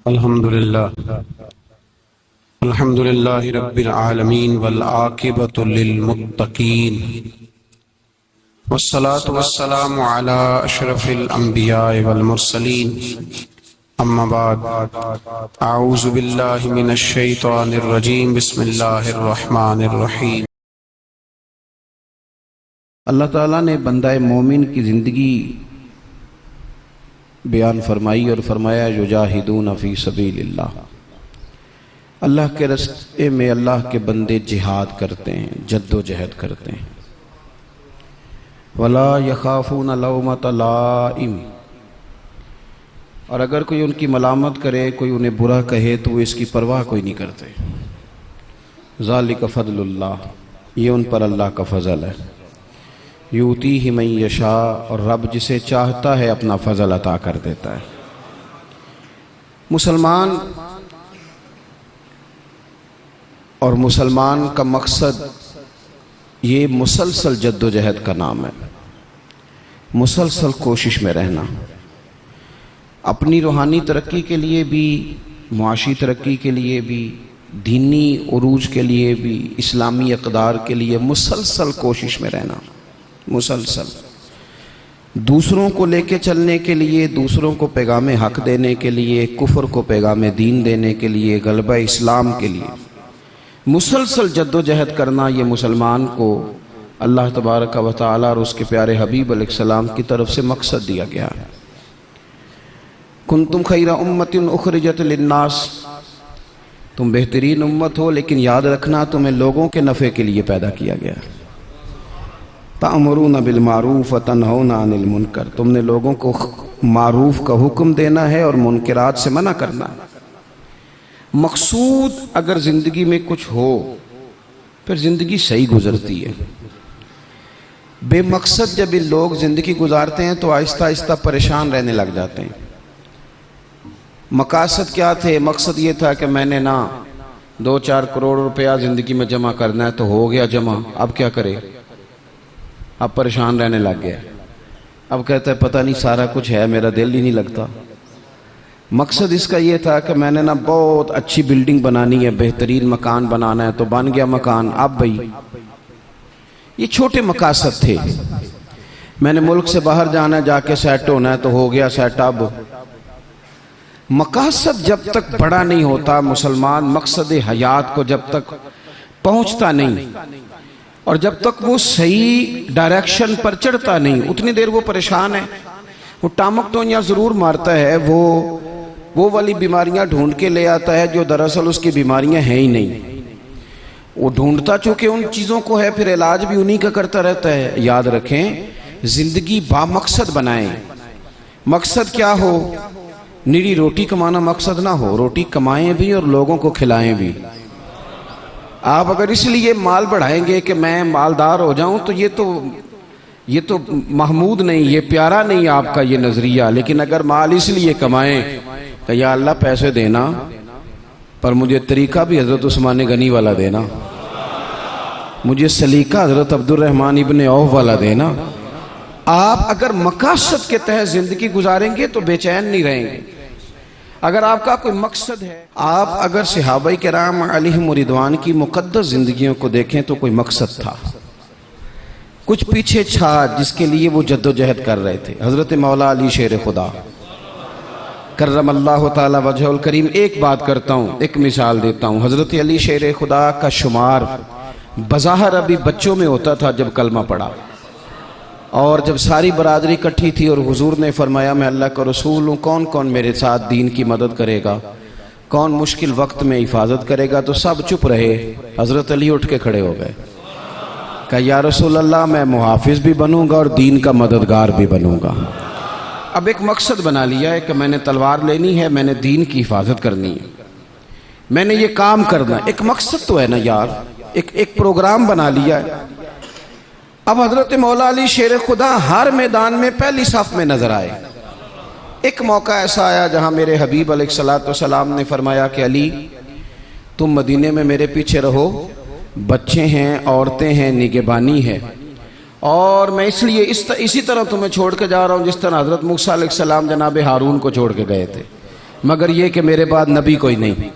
الحمد للہ رب العالمین والعاقبۃ للمتقین والصلاة والسلام علی اشرف الانبیاء والمرسلین اما بعد اعوذ باللہ من الشیطان الرجیم بسم اللہ الرحمن الرحیم۔ اللہ تعالیٰ نے بندہ مومن کی زندگی بیان فرمائی اور فرمایا یجاہدون فی سبیل اللہ، اللہ کے راستے میں اللہ کے بندے جہاد کرتے ہیں، جد و جہد کرتے ہیں۔ ولا یخافون لومۃ لائم، اور اگر کوئی ان کی ملامت کرے، کوئی انہیں برا کہے تو وہ اس کی پرواہ کوئی نہیں کرتے۔ ذالک فضل اللہ، یہ ان پر اللہ کا فضل ہے۔ یؤتیہ من یشاء، اور رب جسے چاہتا ہے اپنا فضل عطا کر دیتا ہے۔ مسلمان اور مسلمان کا مقصد یہ مسلسل جد و جہد کا نام ہے، مسلسل کوشش میں رہنا، اپنی روحانی ترقی کے لیے بھی، معاشی ترقی کے لیے بھی، دینی عروج کے لیے بھی، اسلامی اقدار کے لیے مسلسل کوشش میں رہنا، مسلسل دوسروں کو لے کے چلنے کے لیے، دوسروں کو پیغام حق دینے کے لیے، کفر کو پیغام دین دینے کے لیے، غلبہ اسلام کے لیے مسلسل جد و جہد کرنا، یہ مسلمان کو اللہ تبارک و تعالی اور اس کے پیارے حبیب علیہ السلام کی طرف سے مقصد دیا گیا ہے۔ کنتم خیر امۃ اخرجت للناس، تم بہترین امت ہو، لیکن یاد رکھنا تمہیں لوگوں کے نفع کے لیے پیدا کیا گیا ہے۔ تأمرون بالمعروف وتنہون عن المنکر، تم نے لوگوں کو معروف کا حکم دینا ہے اور منکرات سے منع کرنا ہے۔ مقصود اگر زندگی میں کچھ ہو پھر زندگی صحیح گزرتی ہے۔ بے مقصد جب یہ لوگ زندگی گزارتے ہیں تو آہستہ آہستہ پریشان رہنے لگ جاتے ہیں۔ مقاصد کیا تھے؟ مقصد یہ تھا کہ میں نے 2-4 کروڑ روپیہ زندگی میں جمع کرنا ہے، تو ہو گیا جمع، اب کیا کرے؟ اب پریشان رہنے لگ گیا، اب کہتا ہے پتہ نہیں سارا کچھ ہے، میرا دل ہی نہیں لگتا۔ مقصد اس کا یہ تھا کہ میں نے بہت اچھی بلڈنگ بنانی ہے، بہترین مکان بنانا ہے، تو بن گیا مکان، اب بھائی یہ چھوٹے مقاصد تھے۔ میں نے ملک سے باہر جانا ہے، جا کے سیٹ ہونا ہے، تو ہو گیا سیٹ۔ اب مقاصد جب تک بڑا نہیں ہوتا، مسلمان مقصد حیات کو جب تک پہنچتا نہیں اور جب تک وہ صحیح ڈائریکشن پر چڑھتا نہیں، اتنی دیر وہ پریشان ہے۔ وہ ٹامک ٹونیاں ضرور مارتا ہے، وہ والی بیماریاں ڈھونڈ کے لے آتا ہے جو دراصل اس کی بیماریاں ہیں ہی نہیں۔ وہ ڈھونڈتا چونکہ ان چیزوں کو ہے، پھر علاج بھی انہی کا کرتا رہتا ہے۔ یاد رکھیں، زندگی با مقصد بنائیں۔ مقصد کیا ہو؟ نیری روٹی کمانا مقصد نہ ہو، روٹی کمائیں بھی اور لوگوں کو کھلائیں بھی۔ آپ اگر اس لیے مال بڑھائیں گے کہ میں مالدار ہو جاؤں تو یہ تو محمود نہیں، یہ پیارا نہیں آپ کا یہ نظریہ۔ لیکن اگر مال اس لیے کمائیں کہ یا اللہ پیسے دینا، پر مجھے طریقہ بھی حضرت عثمان غنی والا دینا، مجھے سلیقہ حضرت عبد الرحمن ابن عوف والا دینا۔ آپ اگر مقاصد کے تحت زندگی گزاریں گے تو بے چین نہیں رہیں گے۔ اگر آپ کا کوئی مقصد ہے، آپ اگر صحابہ کرام علیہم رضوان کی مقدس زندگیوں کو دیکھیں تو کوئی مقصد تھا، کچھ پیچھے چھا جس کے لیے وہ جد و جہد کر رہے تھے۔ حضرت مولا علی شیر خدا کرم اللہ تعالی وجہ الکریم، ایک بات کرتا ہوں، ایک مثال دیتا ہوں۔ حضرت علی شیر خدا کا شمار بظاہر ابھی بچوں میں ہوتا تھا جب کلمہ پڑھا، اور جب ساری برادری اکٹھی تھی اور حضور نے فرمایا میں اللہ کا رسول ہوں، کون کون میرے ساتھ دین کی مدد کرے گا، کون مشکل وقت میں حفاظت کرے گا، تو سب چپ رہے۔ حضرت علی اٹھ کے کھڑے ہو گئے، کہا یا رسول اللہ میں محافظ بھی بنوں گا اور دین کا مددگار بھی بنوں گا۔ اب ایک مقصد بنا لیا ہے کہ میں نے تلوار لینی ہے، میں نے دین کی حفاظت کرنی ہے، میں نے یہ کام کرنا ہے۔ ایک مقصد تو ہے نا یار، ایک پروگرام بنا لیا ہے۔ اب حضرت مولا علی شیر خدا ہر میدان میں پہلی صف میں نظر آئے۔ ایک موقع ایسا آیا جہاں میرے حبیب علیہ السلام نے فرمایا کہ علی تم مدینے میں میرے پیچھے رہو، بچے ہیں، عورتیں ہیں، نگہبانی ہے، اور میں اس لیے اسی طرح تمہیں چھوڑ کے جا رہا ہوں جس طرح حضرت موسیٰ علیہ السلام جناب ہارون کو چھوڑ کے گئے تھے۔ مگر یہ کہ میرے بعد نبی کوئی نہیں۔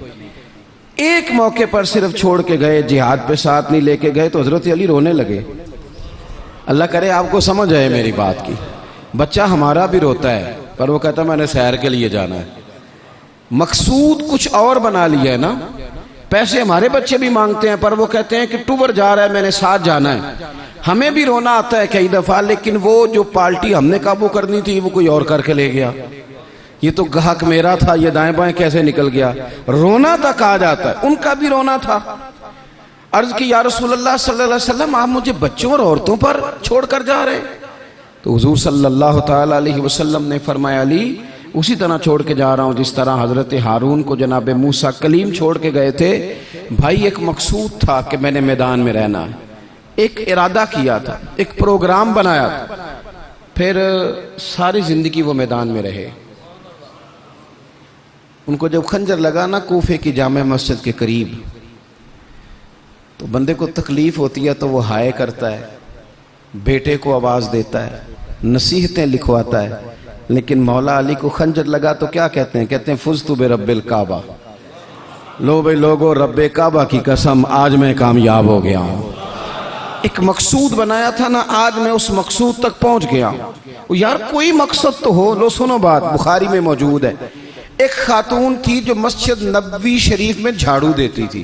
ایک موقع پر صرف چھوڑ کے گئے، جہاد پہ ساتھ نہیں لے کے گئے، تو حضرت علی رونے لگے۔ اللہ کرے آپ کو سمجھ آئے میری بات کی۔ بچہ ہمارا بھی روتا ہے، پر وہ کہتا ہے میں نے سیر کے لیے جانا ہے۔ مقصود کچھ اور بنا لیا ہے نا۔ پیسے ہمارے بچے بھی مانگتے ہیں، پر وہ کہتے ہیں کہ ٹور جا رہا ہے، میں نے ساتھ جانا ہے۔ ہمیں بھی رونا آتا ہے کئی دفعہ، لیکن وہ جو پارٹی ہم نے قابو کرنی تھی وہ کوئی اور کر کے لے گیا۔ یہ تو گاہک میرا تھا، یہ دائیں بائیں کیسے نکل گیا۔ رونا تک آ جاتا ہے، ان کا بھی رونا تھا۔ عرض کی یا رسول اللہ صلی اللہ علیہ وسلم، آپ مجھے بچوں اور عورتوں پر چھوڑ کر جا رہے ہیں؟ تو حضور صلی اللہ تعالی علیہ وسلم نے فرمایا علی اسی طرح چھوڑ کے جا رہا ہوں جس طرح حضرت ہارون کو جناب موسیٰ کلیم چھوڑ کے گئے تھے۔ بھائی ایک مقصود تھا کہ میں نے میدان میں رہنا ہے، ایک ارادہ کیا تھا، ایک پروگرام بنایا تھا، پھر ساری زندگی وہ میدان میں رہے۔ ان کو جب خنجر لگا نا کوفے کی جامع مسجد کے قریب، تو بندے کو تکلیف ہوتی ہے تو وہ ہائے کرتا ہے، بیٹے کو آواز دیتا ہے، نصیحتیں لکھواتا ہے، لیکن مولا علی کو خنجر لگا تو کیا کہتے ہیں؟ کہتے ہیں فزت برب الکعبہ، لو بھائی لوگو رب کعبہ کی قسم آج میں کامیاب ہو گیا ہوں۔ ایک مقصود بنایا تھا نا، آج میں اس مقصود تک پہنچ گیا ہوں۔ یار کوئی مقصد تو ہو۔ لو سنو بات، بخاری میں موجود ہے، ایک خاتون تھی جو مسجد نبوی شریف میں جھاڑو دیتی تھی۔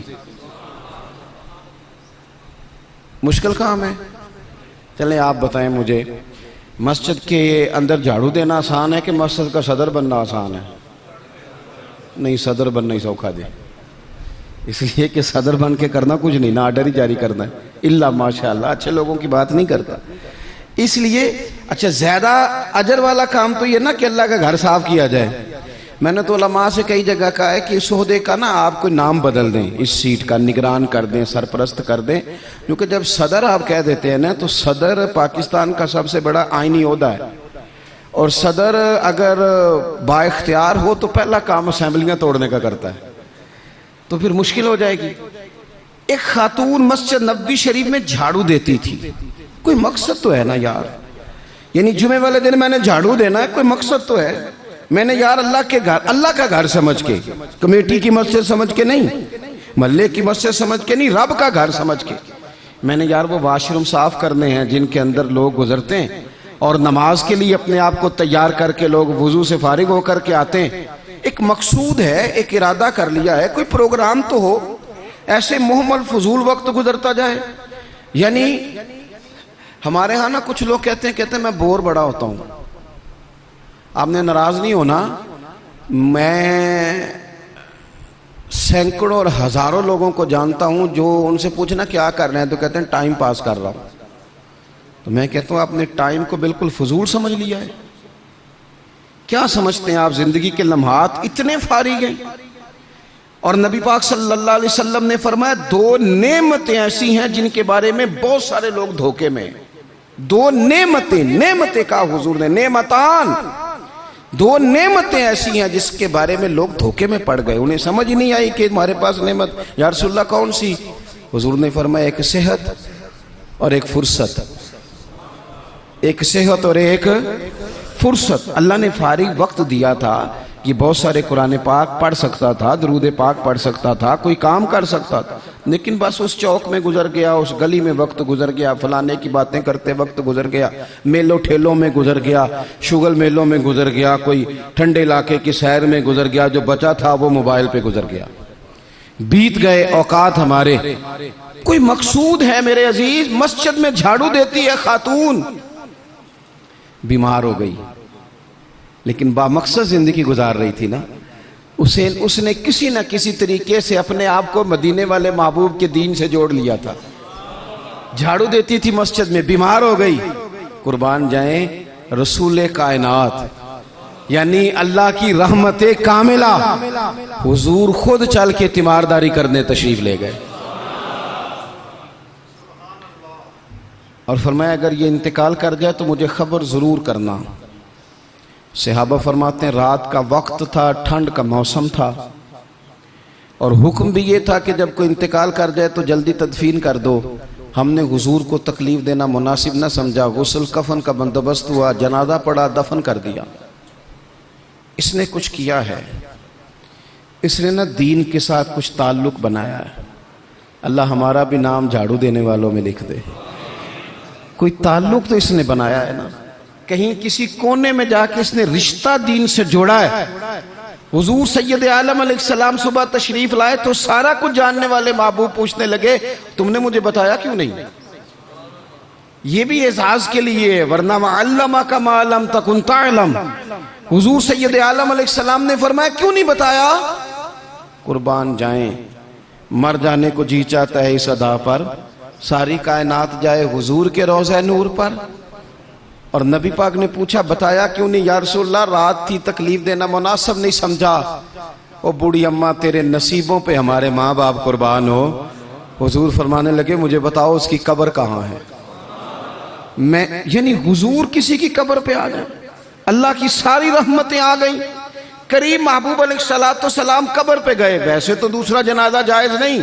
مشکل کام ہے؟ چلیں آپ بتائیں مجھے، مسجد کے اندر جھاڑو دینا آسان ہے کہ مسجد کا صدر بننا آسان ہے؟ نہیں، صدر بننا ہی سوکھا دے، اس لیے کہ صدر بن کے کرنا کچھ نہیں، نہ آرڈر ہی جاری کرنا ہے، الا ماشاءاللہ اچھے لوگوں کی بات نہیں کرتا۔ اس لیے اچھا زیادہ اجر والا کام تو یہ نا کہ اللہ کا گھر صاف کیا جائے۔ میں نے تو علماء سے کئی جگہ کہا ہے کہ اس عہدے کا نا آپ کوئی نام بدل دیں، اس سیٹ کا نگران کر دیں، سرپرست کر دیں، کیونکہ جب صدر آپ کہہ دیتے ہیں نا تو صدر پاکستان کا سب سے بڑا آئینی عہدہ ہے، اور صدر اگر با اختیار ہو تو پہلا کام اسمبلیاں توڑنے کا کرتا ہے، تو پھر مشکل ہو جائے گی۔ ایک خاتون مسجد نبوی شریف میں جھاڑو دیتی تھی، کوئی مقصد تو ہے نا یار، یعنی جمعے والے دن میں نے جھاڑو دینا ہے، کوئی مقصد تو ہے۔ میں نے یار اللہ کے گھر، اللہ کا گھر سمجھ کے، کمیٹی کی مسجد سمجھ کے نہیں، محلے کی مسجد سمجھ کے نہیں، رب کا گھر سمجھ کے میں نے یار وہ واش روم صاف کرنے ہیں جن کے اندر لوگ گزرتے ہیں، اور نماز کے لیے اپنے آپ کو تیار کر کے لوگ وضو سے فارغ ہو کر کے آتے ہیں۔ ایک مقصود ہے، ایک ارادہ کر لیا ہے، کوئی پروگرام تو ہو، ایسے محمل فضول وقت گزرتا جائے۔ یعنی ہمارے ہاں نا کچھ لوگ کہتے ہیں میں بور بڑا ہوتا ہوں۔ آپ نے ناراض نہیں ہونا، میں سینکڑوں اور ہزاروں لوگوں کو جانتا ہوں جو ان سے پوچھنا کیا کر رہے ہیں تو کہتے ہیں ٹائم پاس کر رہا ہوں۔ تو میں کہتا ہوں آپ نے ٹائم کو بالکل فضول سمجھ لیا ہے۔ کیا سمجھتے ہیں آپ زندگی کے لمحات اتنے فارغ ہیں؟ اور نبی پاک صلی اللہ علیہ وسلم نے فرمایا دو نعمتیں ایسی ہیں جن کے بارے میں بہت سارے لوگ دھوکے میں۔ دو نعمتیں کہا حضور نے، نعمتان، دو نعمتیں ایسی ہیں جس کے بارے میں لوگ دھوکے میں پڑ گئے، انہیں سمجھ نہیں آئی کہ ہمارے پاس نعمت یا رسول اللہ کون سی؟ حضور نے فرمایا ایک صحت اور ایک فرصت، ایک صحت اور ایک فرصت۔ اللہ نے فارغ وقت دیا تھا کہ بہت سارے قرآن پاک پڑھ سکتا تھا، درود پاک پڑھ سکتا تھا، کوئی کام کر سکتا تھا، لیکن بس اس چوک میں گزر گیا، اس گلی میں وقت گزر گیا، فلانے کی باتیں کرتے وقت گزر گیا، میلوں ٹھیلوں میں گزر گیا، شگل میلوں میں گزر گیا، کوئی ٹھنڈے علاقے کی سیر میں گزر گیا، جو بچا تھا وہ موبائل پہ گزر گیا۔ بیت گئے اوقات ہمارے۔ کوئی مقصود ہے میرے عزیز؟ مسجد میں جھاڑو دیتی ہے خاتون، بیمار ہو گئی لیکن با مقصد زندگی گزار رہی تھی نا، اس نے کسی نہ کسی طریقے سے اپنے آپ کو مدینے والے محبوب کے دین سے جوڑ لیا تھا۔ جھاڑو دیتی تھی مسجد میں، بیمار ہو گئی۔ قربان جائیں رسول کائنات یعنی اللہ کی رحمت کاملہ، حضور خود چل کے تیمارداری کرنے تشریف لے گئے اور فرمایا اگر یہ انتقال کر جائے تو مجھے خبر ضرور کرنا۔ صحابہ فرماتے ہیں رات کا وقت تھا، ٹھنڈ کا موسم تھا، اور حکم بھی یہ تھا کہ جب کوئی انتقال کر جائے تو جلدی تدفین کر دو۔ ہم نے حضور کو تکلیف دینا مناسب نہ سمجھا، غسل کفن کا بندوبست ہوا، جنازہ پڑا، دفن کر دیا۔ اس نے کچھ کیا ہے، اس نے نا دین کے ساتھ کچھ تعلق بنایا ہے. اللہ ہمارا بھی نام جھاڑو دینے والوں میں لکھ دے. کوئی تعلق تو اس نے بنایا ہے نا, کہیں کسی کونے میں جا کے اس نے رشتہ دین سے جوڑا ہے. حضور سید عالم علیہ السلام صبح تشریف لائے تو سارا کچھ جاننے والے محبوب پوچھنے لگے تم نے مجھے بتایا کیوں نہیں. یہ بھی اعزاز کے لیے ہے, ورنہ وَعَلَّمَكَ مَا لَمْ تَكُنْ تَعْلَمْ. حضور سید عالم علیہ السلام نے فرمایا کیوں نہیں بتایا. قربان جائیں, مر جانے کو جی چاہتا ہے اس ادا پر, ساری کائنات جائے حضور کے روضہ نور پر. اور نبی پاک نے پوچھا بتایا کیوں نہیں یا رسول اللہ, رات تھی تکلیف دینا مناسب نہیں سمجھا. او بوڑھی اماں تیرے نصیبوں پہ ہمارے ماں باپ قربان ہو. حضور فرمانے لگے مجھے بتاؤ اس کی قبر کہاں ہے. میں یعنی حضور کسی کی قبر پہ آ جائیں, اللہ کی ساری رحمتیں آ گئیں. کریم محبوب علیہ السلام قبر پہ گئے. ویسے تو دوسرا جنازہ جائز نہیں,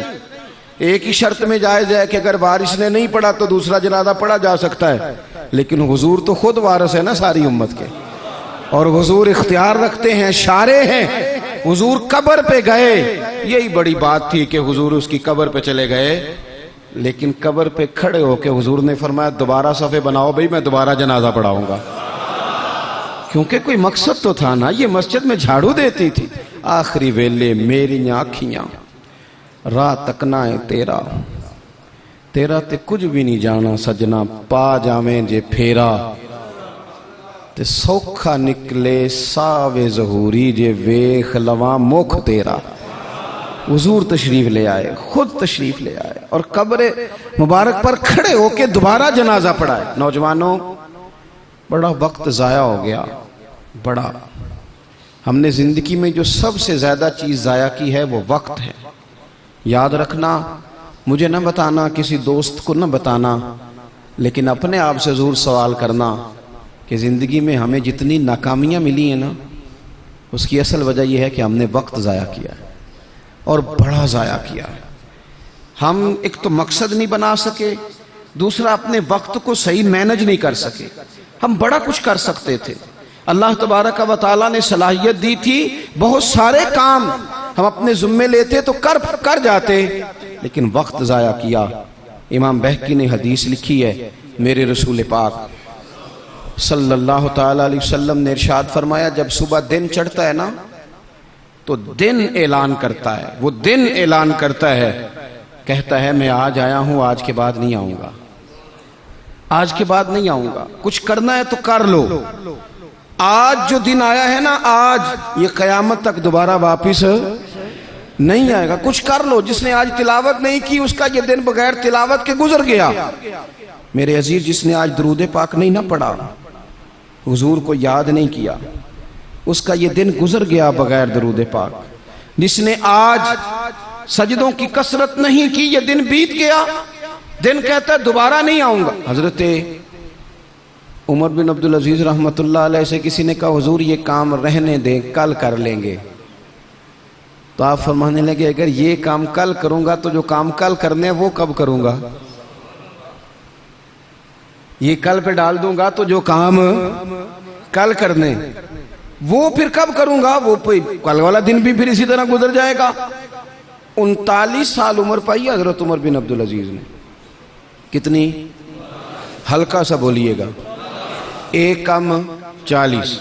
ایک ہی شرط میں جائز ہے کہ اگر وارث نے نہیں پڑھا تو دوسرا جنازہ پڑھا جا سکتا ہے, لیکن حضور تو خود وارث ہے نا ساری امت کے, اور حضور اختیار رکھتے ہیں, شارع ہیں. حضور قبر پہ گئے, یہی بڑی بات تھی کہ حضور اس کی قبر پہ چلے گئے. لیکن قبر پہ کھڑے ہو کے حضور نے فرمایا دوبارہ صفحے بناؤ بھئی, میں دوبارہ جنازہ پڑھاؤں گا. کیونکہ کوئی مقصد تو تھا نا, یہ مسجد میں جھاڑو دیتی تھی. آخری ویلے میری آنکھیاں راہ تکنا ہے تیرا, تیرا تے کچھ بھی نہیں جانا سجنا, پا جاویں جے پھیرا تے سوکھا نکلے ساوے ظہوری, جے ویخ لواں مکھ تیرا. حضور تشریف لے آئے, خود تشریف لے آئے, اور قبر مبارک پر کھڑے ہو کے دوبارہ جنازہ پڑھائے. نوجوانوں, بڑا وقت ضائع ہو گیا, بڑا. ہم نے زندگی میں جو سب سے زیادہ چیز ضائع کی ہے وہ وقت ہے. یاد رکھنا, مجھے نہ بتانا, کسی دوست کو نہ بتانا, لیکن اپنے آپ سے ضرور سوال کرنا کہ زندگی میں ہمیں جتنی ناکامیاں ملی ہیں نا, اس کی اصل وجہ یہ ہے کہ ہم نے وقت ضائع کیا ہے, اور بڑا ضائع کیا ہے. ہم ایک تو مقصد نہیں بنا سکے, دوسرا اپنے وقت کو صحیح مینج نہیں کر سکے. ہم بڑا کچھ کر سکتے تھے, اللہ تبارک و تعالیٰ نے صلاحیت دی تھی, بہت سارے کام ہم اپنے ذمے لیتے تو کر جاتے, لیکن وقت ضائع کیا. امام بہقی نے حدیث لکھی ہے, میرے رسول پاک صلی اللہ تعالیٰ علیہ وسلم نے ارشاد فرمایا جب صبح دن چڑھتا ہے نا تو دن اعلان کرتا ہے, وہ دن اعلان کرتا ہے, کہتا ہے میں آج آیا ہوں, آج کے بعد نہیں آؤں گا, آج کے بعد نہیں آؤں گا. کچھ کرنا ہے تو کر لو, آج جو دن آیا ہے نا, آج یہ قیامت تک دوبارہ واپس نہیں آئے گا. کچھ کر لو. جس نے آج تلاوت نہیں کی اس کا یہ دن بغیر تلاوت کے گزر گیا. میرے عزیز, جس نے آج درود پاک نہیں نہ پڑھا, حضور کو یاد نہیں کیا, اس کا یہ دن گزر گیا بغیر درود پاک. جس نے آج سجدوں کی کثرت نہیں کی, یہ دن بیت گیا. دن کہتا ہے دوبارہ نہیں آؤں گا. حضرت عمر بن عبدالعزیز رحمت اللہ علیہ سے کسی نے کہا حضور یہ کام رہنے دیں, کل کر لیں گے. تو آپ فرمانے لگے اگر یہ کام کل کروں گا تو جو کام کل کرنے وہ کب کروں گا. یہ کل پہ ڈال دوں گا تو جو کام کل کرنے وہ پھر کب کروں گا, وہ کل والا دن بھی پھر اسی طرح گزر جائے گا. 39 سال عمر پائی حضرت عمر بن عبدالعزیز نے. کتنی؟ ہلکا سا بولیے گا. 1 کم 40,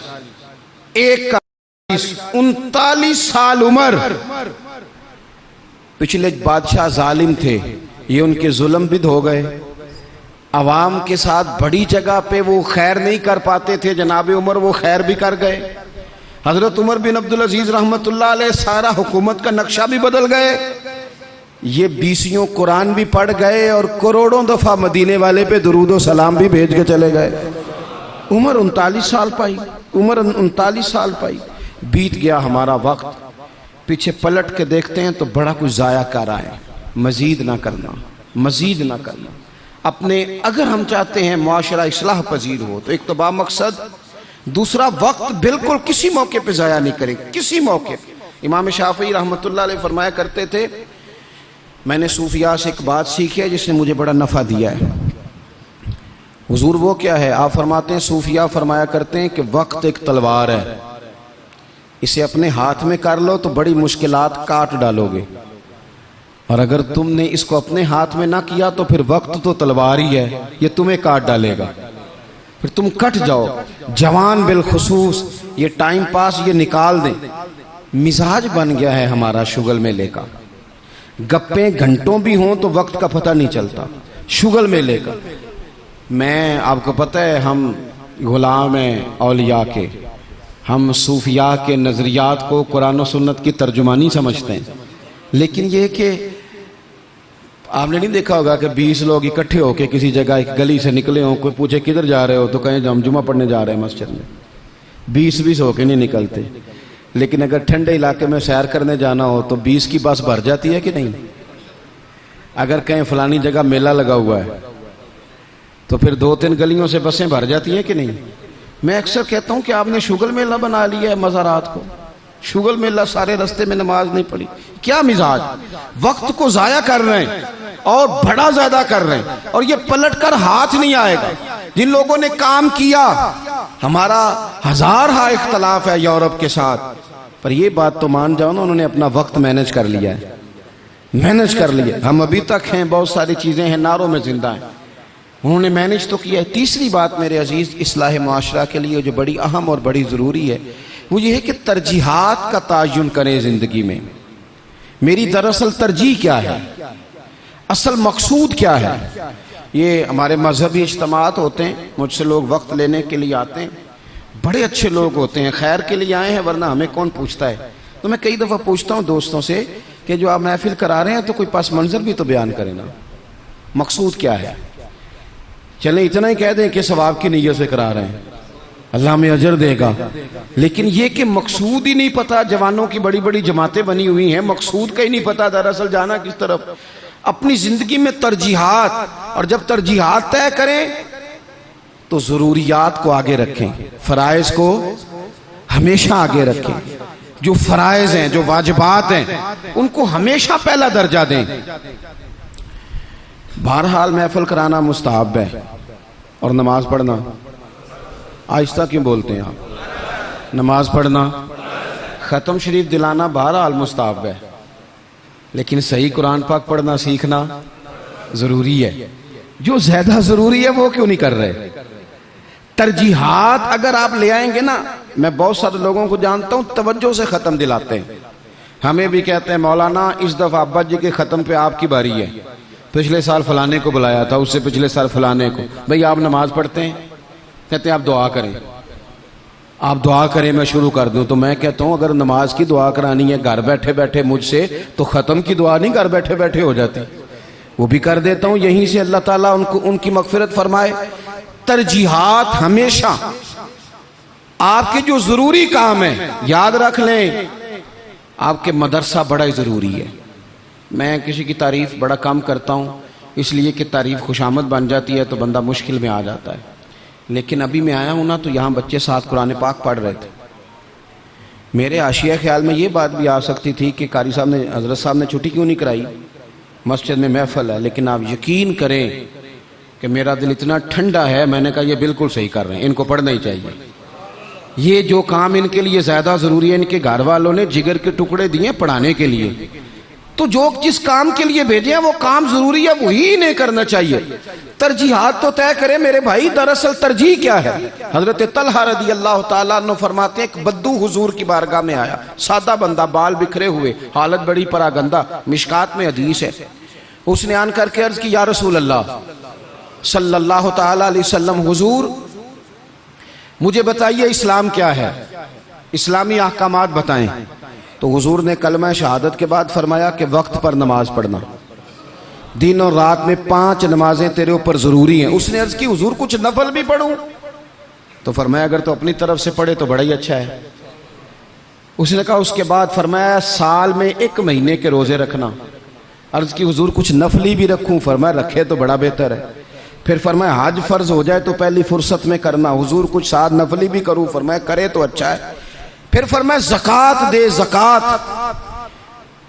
1 کم 39 سال عمر. پچھلے بادشاہ ظالم تھے, یہ ان کے ظلم بھی ہو گئے. عوام کے ساتھ بڑی جگہ پہ وہ خیر نہیں کر پاتے تھے, جناب عمر وہ خیر بھی کر گئے. حضرت عمر بن عبدالعزیز رحمت اللہ علیہ سارا حکومت کا نقشہ بھی بدل گئے. یہ 20 قرآن بھی پڑھ گئے اور کروڑوں دفعہ مدینے والے پہ درود و سلام بھی بھیج کے چلے گئے. عمر 39 سال پائی, عمر 39 سال پائی. بیت گیا ہمارا وقت. پیچھے پلٹ کے دیکھتے ہیں تو بڑا کچھ ضائع کر آئے. مزید نہ کرنا, مزید نہ کرنا. اپنے اگر ہم چاہتے ہیں معاشرہ اصلاح پذیر ہو تو ایک تو با مقصد, دوسرا وقت بالکل کسی موقع پہ ضائع نہیں کریں, کسی موقع. امام شافعی رحمت اللہ علیہ فرمایا کرتے تھے, میں نے صوفیاء سے ایک بات سیکھی ہے جس نے مجھے بڑا نفع دیا ہے. حضور وہ کیا ہے؟ آپ فرماتے ہیں صوفیاء فرمایا کرتے ہیں کہ وقت ایک تلوار ہے, اسے اپنے ہاتھ میں کر لو تو بڑی مشکلات کاٹ ڈالو گے، اور اگر تم نے اس کو اپنے ہاتھ میں نہ کیا تو پھر وقت تو تلوار ہی ہے، یہ تمہیں کاٹ ڈالے گا، پھر تم کٹ جاؤ۔ جوان بالخصوص یہ ٹائم پاس یہ نکال دیں۔ مزاج بن گیا ہے ہمارا شغل میلے کا، گپیں گھنٹوں بھی ہوں تو وقت کا پتہ نہیں چلتا۔ شغل میلے کا، میں آپ کو پتہ ہے ہم غلام ہیں اولیاء کے، ہم صوفیاء کے نظریات کو قرآن و سنت کی ترجمانی سمجھتے ہیں، لیکن یہ کہ آپ نے نہیں دیکھا ہوگا کہ 20 لوگ اکٹھے ہو کے کسی جگہ ایک گلی سے نکلے ہوں، کوئی پوچھے کدھر جا رہے ہو تو کہیں ہم جمعہ پڑھنے جا رہے ہیں مسجد میں، 20 ہو کے نہیں نکلتے۔ لیکن اگر ٹھنڈے علاقے میں سیر کرنے جانا ہو تو 20 کی بس بھر جاتی ہے کہ نہیں؟ اگر کہیں فلانی جگہ میلہ لگا ہوا ہے تو پھر 2-3 گلیوں سے بسیں بھر جاتی ہیں کہ نہیں؟ میں اکثر کہتا ہوں کہ آپ نے شغل میلہ بنا لیا ہے مزارات کو، شغل میلہ، سارے رستے میں نماز نہیں پڑھی، کیا مزاج، وقت کو ضائع کر رہے ہیں اور بڑا زیادہ کر رہے ہیں، اور یہ پلٹ کر ہاتھ نہیں آئے گا۔ جن لوگوں نے کام کیا، ہمارا ہزارہ اختلاف ہے یورپ کے ساتھ، پر یہ بات تو مان جاؤ نا، انہوں نے اپنا وقت مینج کر لیا ہے، مینج کر لیا۔ ہم ابھی تک ہیں، بہت ساری چیزیں ہیں، ناروں میں زندہ ہیں، انہوں نے مینج تو کیا ہے۔ تیسری بات میرے عزیز اصلاح معاشرہ کے لیے جو بڑی اہم اور بڑی ضروری ہے وہ یہ ہے کہ ترجیحات کا تعین کریں زندگی میں۔ میری دراصل ترجیح کیا ہے، اصل مقصود کیا ہے؟ یہ ہمارے مذہبی اجتماعات ہوتے ہیں، مجھ سے لوگ وقت لینے کے لیے آتے ہیں، بڑے اچھے لوگ ہوتے ہیں، خیر کے لیے آئے ہیں، ورنہ ہمیں کون پوچھتا ہے۔ تو میں کئی دفعہ پوچھتا ہوں دوستوں سے کہ جو آپ محفل کرا رہے ہیں تو کوئی پس منظر بھی تو بیان کریں نا، مقصود کیا ہے؟ چلیں اتنا ہی کہہ دیں کہ ثواب کی نیت سے کرا رہے ہیں، اللہ میں اجر دے گا، لیکن یہ کہ مقصود ہی نہیں پتا۔ جوانوں کی بڑی بڑی جماعتیں بنی ہوئی ہیں، مقصود کا ہی نہیں پتا دراصل جانا کس طرف۔ اپنی زندگی میں ترجیحات، اور جب ترجیحات طے کریں تو ضروریات کو آگے رکھیں، فرائض کو ہمیشہ آگے رکھیں۔ جو فرائض ہیں، جو واجبات ہیں، ان کو ہمیشہ پہلا درجہ دیں۔ بہرحال محفل کرانا مستحب ہے، اور نماز پڑھنا، آہستہ کیوں بولتے ہیں آپ؟ نماز پڑھنا، ختم شریف دلانا بہرحال مستحب ہے، لیکن صحیح قرآن پاک پڑھنا سیکھنا ضروری ہے۔ جو زیادہ ضروری ہے وہ کیوں نہیں کر رہے؟ ترجیحات اگر آپ لے آئیں گے نا، میں بہت سارے لوگوں کو جانتا ہوں توجہ سے ختم دلاتے ہیں، ہمیں بھی کہتے ہیں مولانا اس دفعہ ابا جی کے ختم پہ آپ کی باری ہے، پچھلے سال فلانے کو بلایا تھا، اس سے پچھلے سال فلانے کو۔ بھئی آپ نماز پڑھتے ہیں؟ کہتے ہیں آپ دعا کریں، آپ دعا کریں میں شروع کر دوں۔ تو میں کہتا ہوں اگر نماز کی دعا کرانی ہے گھر بیٹھے بیٹھے مجھ سے، تو ختم کی دعا نہیں گھر بیٹھے بیٹھے ہو جاتی، وہ بھی کر دیتا ہوں، یہیں سے اللہ تعالیٰ ان کی مغفرت فرمائے۔ ترجیحات ہمیشہ آپ کے جو ضروری کام ہیں یاد رکھ لیں، آپ کے مدرسہ بڑا ہی ضروری ہے۔ میں کسی کی تعریف بڑا کم کرتا ہوں، اس لیے کہ تعریف خوشامد بن جاتی ہے تو بندہ مشکل میں آ جاتا ہے، لیکن ابھی میں آیا ہوں نا تو یہاں بچے ساتھ قرآن پاک پڑھ رہے تھے۔ میرے حاشیہ خیال میں یہ بات بھی آ سکتی تھی کہ قاری صاحب نے، حضرت صاحب نے چھٹی کیوں نہیں کرائی، مسجد میں محفل ہے، لیکن آپ یقین کریں کہ میرا دل اتنا ٹھنڈا ہے، میں نے کہا یہ بالکل صحیح کر رہے ہیں، ان کو پڑھنا ہی چاہیے۔ یہ جو کام ان کے لیے زیادہ ضروری ہے، ان کے گھر والوں نے جگر کے ٹکڑے دیے پڑھانے کے لیے، تو جو جس کام کے لیے بھیجے ہیں وہ کام ضروری ہے، وہی انہیں کرنا چاہیے۔ ترجیحات تو طے کرے میرے بھائی، دراصل ترجیح کیا ہے؟ حضرت طلحہ رضی اللہ تعالیٰ عنہ فرماتے ہیں ایک بدو حضور کی بارگاہ میں آیا، سادہ بندہ، بال بکھرے ہوئے، حالت بڑی پراگندہ، مشکات میں حدیث ہے۔ اس نے آن کر کے عرض کی یا رسول اللہ صلی اللہ تعالیٰ علیہ وسلم، حضور مجھے بتائیے اسلام کیا ہے، اسلامی احکامات بتائیں۔ تو حضور نے کلمہ شہادت کے بعد فرمایا کہ وقت پر نماز پڑھنا، دن اور رات میں 5 نمازیں تیرے اوپر ضروری ہیں۔ اس نے عرض کی حضور کچھ نفل بھی پڑھوں؟ تو فرمایا اگر تو اپنی طرف سے پڑھے تو بڑا ہی اچھا ہے۔ اس نے کہا، اس کے بعد فرمایا سال میں 1 مہینے کے روزے رکھنا۔ عرض کی حضور کچھ نفلی بھی رکھوں؟ فرمایا رکھے تو بڑا بہتر ہے۔ پھر فرمایا حج فرض ہو جائے تو پہلی فرصت میں کرنا۔ حضور کچھ ساتھ نفلی بھی کروں؟ فرمایا کرے تو اچھا ہے۔ پھر فرمایا زکوٰۃ دے، زکوٰۃ۔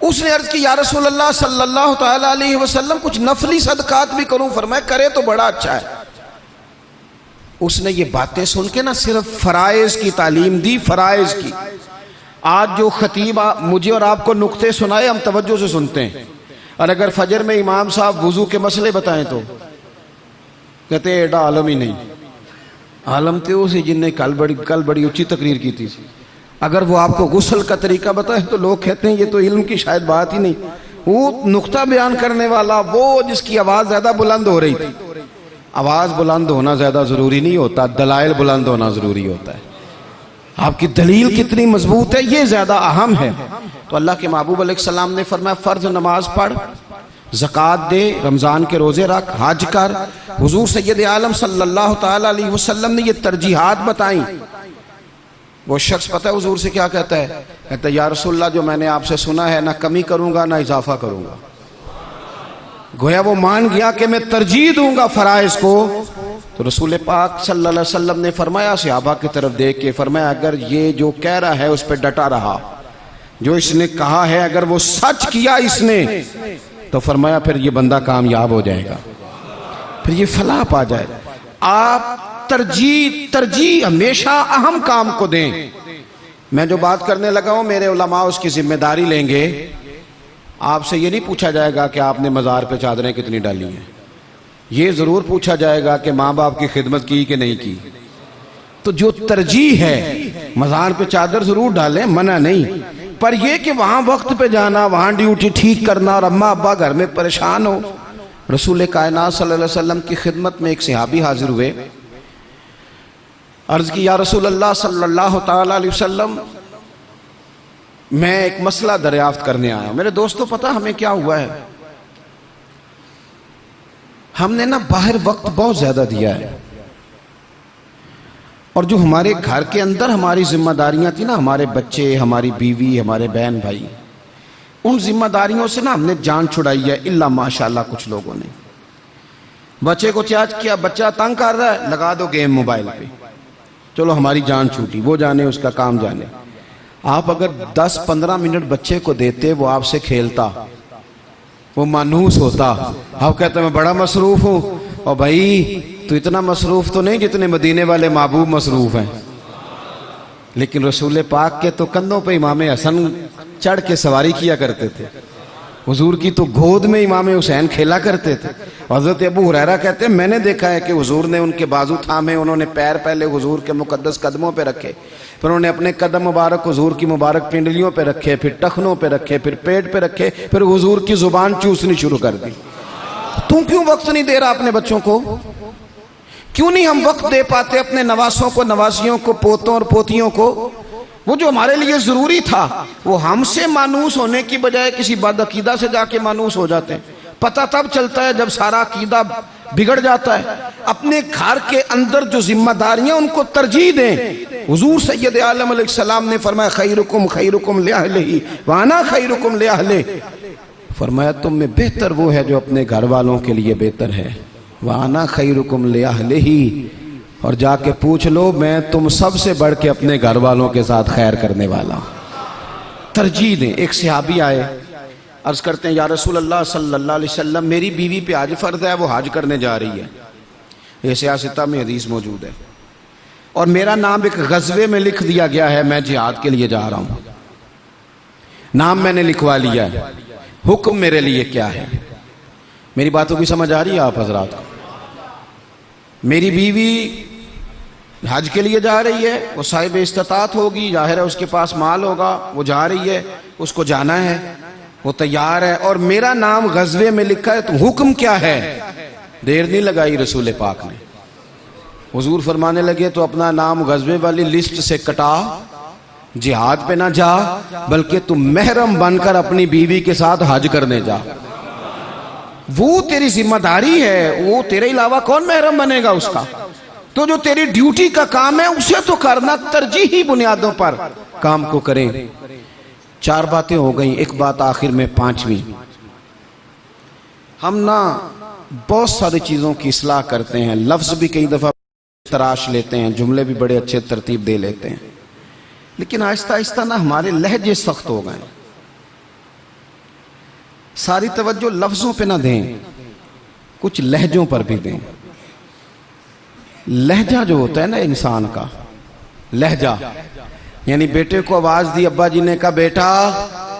اس نے عرض کی یا رسول اللہ صلی اللہ تعالیٰ علیہ وسلم کچھ نفلی صدقات بھی کروں؟ فرمایا کرے تو بڑا اچھا ہے۔ اس نے یہ باتیں سن کے نہ صرف فرائض کی تعلیم دی، فرائض کی، آج جو خطیب مجھے اور آپ کو نقطے سنائے ہم توجہ سے سنتے ہیں، اور اگر فجر میں امام صاحب وضو کے مسئلے بتائیں تو کہتے ہیں ایڈا عالم ہی نہیں، عالم تھے اسی جن نے کل بڑی اونچی تقریر کی تھی۔ اگر وہ آپ کو غسل کا طریقہ بتائے تو لوگ کہتے ہیں یہ تو علم کی شاید بات ہی نہیں۔ وہ نقطہ بیان کرنے والا، وہ جس کی آواز زیادہ بلند ہو رہی تھی۔ آواز بلند ہونا زیادہ ضروری نہیں ہوتا، دلائل بلند ہونا ضروری ہوتا ہے۔ آپ کی دلیل کتنی مضبوط ہے یہ زیادہ اہم ہے۔ تو اللہ کے محبوب علیہ السلام نے فرمایا فرض نماز پڑھ، زکوٰۃ دے، رمضان کے روزے رکھ، حج کر۔ حضور سید عالم صلی اللہ تعالی علیہ وسلم نے یہ ترجیحات بتائیں۔ وہ شخص پتہ ہے حضور سے کیا کہتا ہے؟ کہتا ہے یا رسول اللہ جو میں نے آپ سے سنا ہے نہ کمی کروں گا نہ اضافہ کروں گا۔ گویا وہ مان گیا کہ میں ترجیح دوں گا فرائض کو۔ تو رسول پاک صلی اللہ علیہ وسلم نے فرمایا صحابہ کی طرف دیکھ کے فرمایا اگر یہ جو کہہ رہا ہے اس پہ ڈٹا رہا، جو اس نے کہا ہے اگر وہ سچ کیا اس نے، تو فرمایا پھر یہ بندہ کامیاب ہو جائے گا، پھر یہ فلاح پا جائے گا۔ آپ ترجیح ہمیشہ اہم کام کو دیں۔ میں جو بات کرنے لگا ہوں میرے علماء اس کی ذمہ داری لیں گے۔ آپ سے یہ نہیں پوچھا جائے گا کہ آپ نے مزار پہ چادریں کتنی ڈالی ہیں، یہ ضرور پوچھا جائے گا کہ ماں باپ کی خدمت کی کہ نہیں کی۔ تو جو ترجیح ہے مزار پہ چادر ضرور ڈالیں، منع نہیں، پر یہ کہ وہاں وقت پہ جانا، وہاں ڈیوٹی ٹھیک کرنا اور اماں ابا گھر میں پریشان ہو۔ رسول کائنات صلی اللہ علیہ وسلم کی خدمت میں ایک صحابی حاضر ہوئے، عرض کی یا رسول اللہ صلی اللہ تعالی علیہ وسلم میں ایک مسئلہ دریافت کرنے آیا ہوں۔ میرے دوستو پتہ ہمیں کیا ہوا ہے؟ ہم نے نا باہر وقت بہت زیادہ دیا ہے، اور جو ہمارے گھر کے اندر ہماری ذمہ داریاں تھیں نا، ہمارے بچے، ہماری بیوی، ہمارے بہن بھائی، ان ذمہ داریوں سے نا ہم نے جان چھڑائی ہے، الا ماشاءاللہ کچھ لوگوں نے۔ بچے کو چارج کیا، بچہ تنگ کر رہا ہے، لگا دو گیم موبائل پہ، چلو ہماری جان چھوٹی، وہ جانے اس کا کام جانے۔ آپ اگر 10-15 منٹ بچے کو دیتے وہ آپ سے کھیلتا، وہ مانوس ہوتا۔ آپ کہتے ہیں میں بڑا مصروف ہوں، اور بھائی تو اتنا مصروف تو نہیں جتنے مدینے والے محبوب مصروف ہیں۔ لیکن رسول پاک کے تو کندھوں پہ امام حسن چڑھ کے سواری کیا کرتے تھے، حضور کی تو گود میں امام حسین کھیلا کرتے تھے۔ حضرت ابو ہریرہ کہتے ہیں میں نے دیکھا ہے کہ حضور نے ان کے بازو تھامے، انہوں نے پیر پہلے حضور کے مقدس قدموں پہ رکھے، پھر انہوں نے اپنے قدم مبارک حضور کی مبارک پنڈلیوں پہ رکھے، پھر ٹخنوں پہ رکھے، پھر پیٹ پہ رکھے، پھر حضور کی زبان چوسنی شروع کر دی۔ تم کیوں وقت نہیں دے رہا اپنے بچوں کو؟ کیوں نہیں ہم وقت دے پاتے اپنے نواسوں کو، نواسیوں کو، پوتوں اور پوتیوں کو؟ وہ جو ہمارے لیے ضروری تھا وہ ہم سے مانوس ہونے کی بجائے کسی بد عقیدہ سے جا کے مانوس ہو جاتے ہیں۔ پتہ تب چلتا ہے جب سارا عقیدہ بگڑ جاتا ہے۔ اپنے گھر کے اندر جو ذمہ داریاں ان کو ترجیح دیں۔ حضور سید عالم علیہ السلام نے فرمایا خیرکم خیرکم لأہلہ وانا خیرکم لأہلہ، فرمایا تم میں بہتر وہ ہے جو اپنے گھر والوں کے لیے بہتر ہے، وانا خیرکم لأہلہ، اور جا کے پوچھ لو میں تم سب سے بڑھ کے اپنے گھر والوں کے ساتھ خیر کرنے والا ہوں۔ ترجیح دیں۔ ایک صحابی آئے، عرض کرتے ہیں یا رسول اللہ صلی اللہ علیہ وسلم میری بیوی پہ حج فرض ہے، وہ حج کرنے جا رہی ہے، یہ سیاستہ میں حدیث موجود ہے، اور میرا نام ایک غزوے میں لکھ دیا گیا ہے، میں جہاد کے لیے جا رہا ہوں، نام میں نے لکھوا لیا ہے، حکم میرے لیے کیا ہے؟ میری باتوں کی سمجھ آ رہی ہے آپ حضرات کو؟ میری بیوی حج کے لیے جا رہی ہے، وہ صاحب استطاعت ہوگی، ظاہر ہے اس کے پاس مال ہوگا، وہ جا رہی ہے، اس کو جانا ہے، وہ تیار ہے، اور میرا نام غزوے میں لکھا ہے، تو حکم کیا ہے؟ دیر نہیں لگائی رسول پاک نے، حضور فرمانے لگے تو اپنا نام غزوے والی لسٹ سے کٹا، جہاد پہ نہ جا بلکہ تم محرم بن کر اپنی بیوی کے ساتھ حج کرنے جا، وہ تیری ذمہ داری ہے، وہ تیرے علاوہ کون محرم بنے گا اس کا؟ تو جو تیری ڈیوٹی کا کام ہے اسے تو کرنا، ترجیحی بنیادوں پر کام کو کریں۔ 4 باتیں ہو گئیں، ایک بات آخر میں 5ویں، ہم نا بہت ساری چیزوں کی اصلاح کرتے ہیں، لفظ بھی کئی دفعہ تراش لیتے ہیں، جملے بھی بڑے اچھے ترتیب دے لیتے ہیں، لیکن آہستہ آہستہ نا ہمارے لہجے سخت ہو گئے۔ ساری توجہ لفظوں پہ نہ دیں، کچھ لہجوں پر بھی دیں۔ لہجہ جو ہوتا ہے نا انسان کا لہجہ، یعنی بیٹے کو آواز دی، ابا جی نے کہا بیٹا،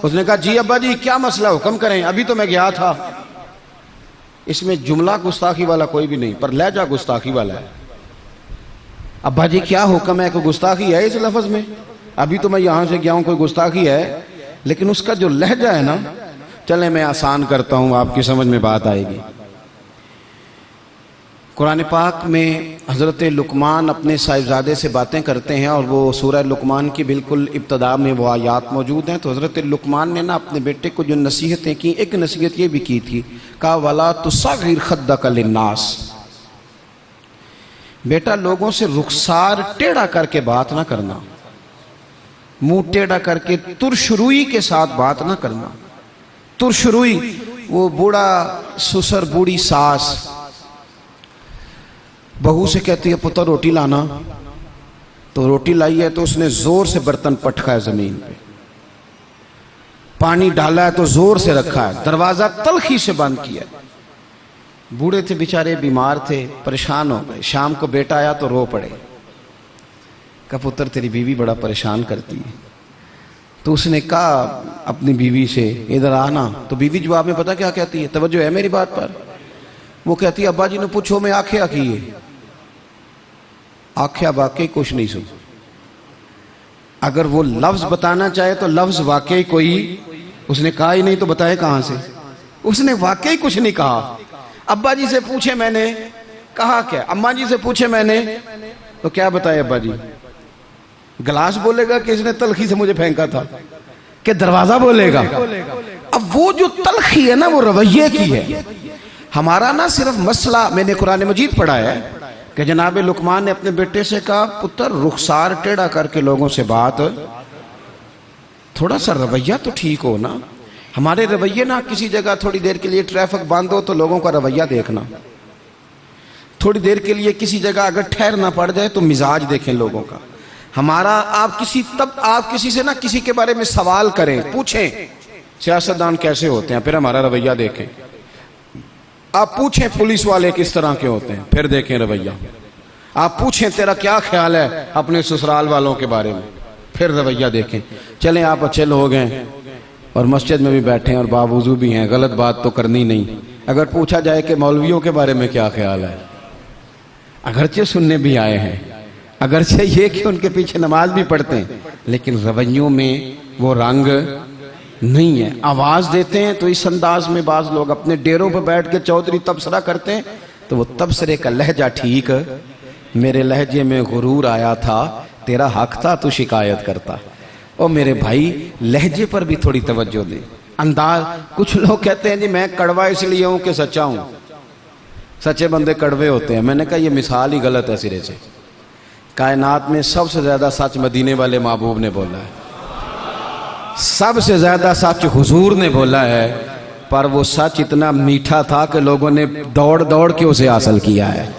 اس نے کہا جی ابا جی کیا مسئلہ، حکم کریں، ابھی تو میں گیا تھا۔ اس میں جملہ گستاخی والا کوئی بھی نہیں، پر لہجہ گستاخی والا ہے۔ ابا جی کیا حکم ہے؟ کوئی گستاخی ہے اس لفظ میں؟ ابھی تو میں یہاں سے گیا ہوں، کوئی گستاخی ہے؟ لیکن اس کا جو لہجہ ہے نا، چلیں میں آسان کرتا ہوں، آپ کی سمجھ میں بات آئے گی۔ قرآن پاک میں حضرت لقمان اپنے صاحبزادے سے باتیں کرتے ہیں، اور وہ سورہ لقمان کی بالکل ابتدا میں وہ آیات موجود ہیں۔ تو حضرت لقمان نے نا اپنے بیٹے کو جو نصیحتیں کی، ایک نصیحت یہ بھی کی تھی، کہا وَلَا تُصَغِّرْ خَدَّكَ لِلنَّاسِ، بیٹا لوگوں سے رخسار ٹیڑھا کر کے بات نہ کرنا، منہ ٹیڑھا کر کے ترش روئی کے ساتھ بات نہ کرنا۔ ترش روئی، وہ بوڑھا سسر بوڑھی ساس بہو سے کہتی ہے پتر روٹی لانا، تو روٹی لائی ہے تو اس نے زور سے برتن پٹکا ہے زمین پہ، پانی ڈالا ہے تو زور سے رکھا ہے، دروازہ تلخی سے بند کیا ہے۔ بوڑھے تھے بیچارے، بیمار تھے، پریشان ہو گئے۔ شام کو بیٹا آیا تو رو پڑے، کہا پتر تیری بیوی بڑا پریشان کرتی ہے۔ تو اس نے کہا اپنی بیوی سے ادھر آنا، تو بیوی جواب میں پتہ کیا کہتی ہے؟ توجہ ہے میری بات پر؟ وہ کہتی ہے ابا جی نے پوچھو میں آکھیا کیے، آکھیا واقعی کچھ نہیں سن۔ اگر وہ لفظ بتانا چاہے تو لفظ واقعی کوئی اس نے کہا ہی نہیں، تو بتائے کہاں سے؟ اس نے واقعی کچھ نہیں کہا۔ ابا جی سے پوچھے میں نے، کہا کیا؟ اماں جی سے پوچھے میں نے، تو کیا بتائے ابا جی؟ گلاس بولے گا کہ اس نے تلخی سے مجھے پھینکا تھا، کہ دروازہ بولے گا؟ اب وہ جو تلخی ہے نا، وہ رویے کی ہے۔ ہمارا نا صرف مسئلہ، میں نے قرآن مجید پڑھا ہے کہ جناب لقمان نے اپنے بیٹے سے کہا پتر رخسار ٹیڑھا کر کے لوگوں سے بات، تھوڑا سا رویہ تو ٹھیک ہو نا۔ ہمارے رویے نا، کسی جگہ تھوڑی دیر کے لیے ٹریفک بند ہو تو لوگوں کا رویہ دیکھنا، تھوڑی دیر کے لیے کسی جگہ اگر ٹھہرنا پڑ جائے تو مزاج دیکھیں لوگوں کا۔ ہمارا آپ کسی سے نا کسی کے بارے میں سوال کریں، پوچھیں سیاستدان کیسے ہوتے ہیں، پھر ہمارا رویہ دیکھیں۔ آپ پوچھیں پولیس والے کس طرح کے ہوتے ہیں، پھر دیکھیں رویہ۔ آپ پوچھیں تیرا کیا خیال ہے اپنے سسرال والوں کے بارے میں، پھر رویہ دیکھیں۔ چلیں آپ اچھے لوگ ہیں اور مسجد میں بھی بیٹھے ہیں اور باوضو بھی ہیں، غلط بات تو کرنی نہیں۔ اگر پوچھا جائے کہ مولویوں کے بارے میں کیا خیال ہے، اگرچہ سننے بھی آئے ہیں، اگرچہ یہ کہ ان کے پیچھے نماز بھی پڑھتے ہیں، لیکن رویوں میں وہ رنگ نہیں ہے۔ آواز دیتے ہیں تو اس انداز میں بعض لوگ اپنے ڈیروں پہ بیٹھ کے چودھری تبصرہ کرتے ہیں، تو وہ تبصرے کا لہجہ ٹھیک، میرے لہجے میں غرور آیا تھا، تیرا حق تھا تو شکایت کرتا۔ اور میرے بھائی لہجے پر بھی تھوڑی توجہ دیں، انداز۔ کچھ لوگ کہتے ہیں جی میں کڑوا اس لیے ہوں کہ سچا ہوں، سچے بندے کڑوے ہوتے ہیں۔ میں نے کہا یہ مثال ہی غلط ہے سرے سے۔ کائنات میں سب سے زیادہ سچ مدینے والے محبوب نے بولا ہے، سب سے زیادہ سچ حضور نے بولا ہے، پر وہ سچ اتنا میٹھا تھا کہ لوگوں نے دوڑ دوڑ کے اسے حاصل کیا ہے۔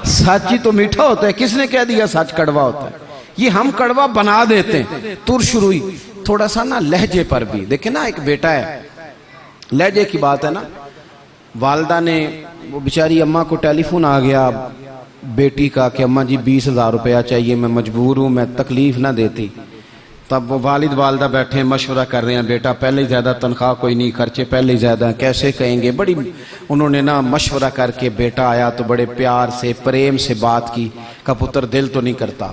سچ ہی تو میٹھا ہوتا ہے، کس نے کہہ دیا سچ کڑوا ہوتا ہے؟ یہ ہم کڑوا بنا دیتے ہیں۔ ترش روئی، تھوڑا سا نا لہجے پر بھی دیکھیں نا، ایک بیٹا ہے، لہجے کی بات ہے نا۔ والدہ نے، وہ بیچاری اماں کو ٹیلی فون آ گیا بیٹی کا کہ اماں جی 20,000 روپیہ چاہیے، میں مجبور ہوں، میں تکلیف نہ دیتی۔ تب وہ والد والدہ بیٹھے مشورہ کر رہے ہیں، بیٹا پہلے ہی زیادہ تنخواہ کوئی نہیں، خرچے پہلے ہی زیادہ، کیسے کہیں گے؟ بڑی انہوں نے نا مشورہ کر کے، بیٹا آیا تو بڑے پیار سے پریم سے بات کی، کہا پتر دل تو نہیں کرتا،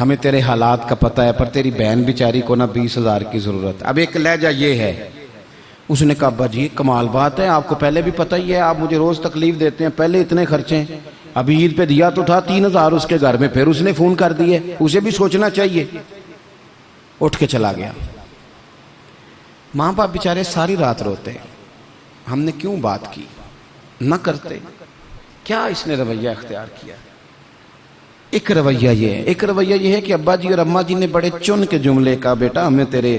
ہمیں تیرے حالات کا پتہ ہے، پر تیری بہن بیچاری کو نا 20,000 کی ضرورت۔ اب ایک لہجہ یہ ہے۔ اس نے کہا ابا جی کمال بات ہے، آپ کو پہلے بھی پتہ ہی ہے، آپ مجھے روز تکلیف دیتے ہیں، پہلے اتنے خرچے، ابھی عید پہ دیا تو تھا 3,000 اس کے گھر میں، پھر اس نے فون کر دیے، اسے بھی سوچنا چاہیے۔ اٹھ کے چلا گیا۔ ماں باپ بیچارے ساری رات روتے ہیں، ہم نے کیوں بات کی؟ نہ کرتے، کیا اس نے رویہ اختیار کیا؟ ایک رویہ یہ ہے، ایک رویہ یہ ہے کہ ابا جی اور اماں جی نے بڑے چن کے جملے کا، بیٹا ہمیں تیرے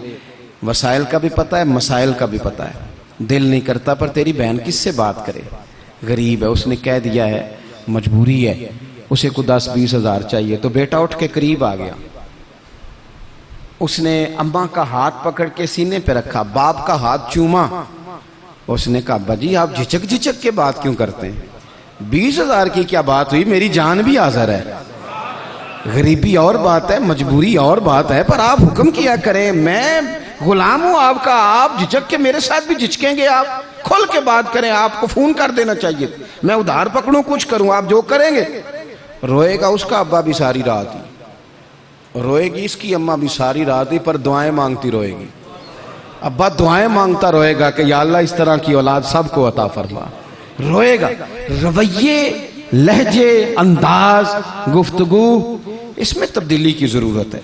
وسائل کا بھی پتہ ہے، مسائل کا بھی پتہ ہے، دل نہیں کرتا، پر تیری بہن کس سے بات کرے، غریب ہے، اس نے کہہ دیا ہے مجبوری ہے، اسے کو 10-20 ہزار چاہیے۔ تو بیٹا اٹھ کے قریب آ گیا، اس نے اماں کا ہاتھ پکڑ کے سینے پہ رکھا، باپ کا ہاتھ چوما۔ اس نے کہا ابا جی آپ جھچک جھچک کے بات کیوں کرتے ہیں؟ 20 ہزار کی کیا بات ہوئی، میری جان بھی حاضر ہے۔ غریبی اور بات ہے، مجبوری اور بات ہے، پر آپ حکم کیا کریں، میں غلام ہوں آپ کا، آپ جھجک کے میرے ساتھ بھی جھجکیں گے، آپ کھل کے بات کریں، آپ کو فون کر دینا چاہیے، میں ادھار پکڑوں کچھ کروں، آپ جو کریں گے۔ روئے گا اس کا ابا بھی ساری رات ہی، روئے گی اس کی اماں بھی ساری رات ہی، پر دعائیں مانگتی روئے گی، ابا دعائیں مانگتا روئے گا کہ یا اللہ اس طرح کی اولاد سب کو عطا فرما۔ روئے گا، رویے، لہجے، انداز، گفتگو، اس میں تبدیلی کی ضرورت ہے،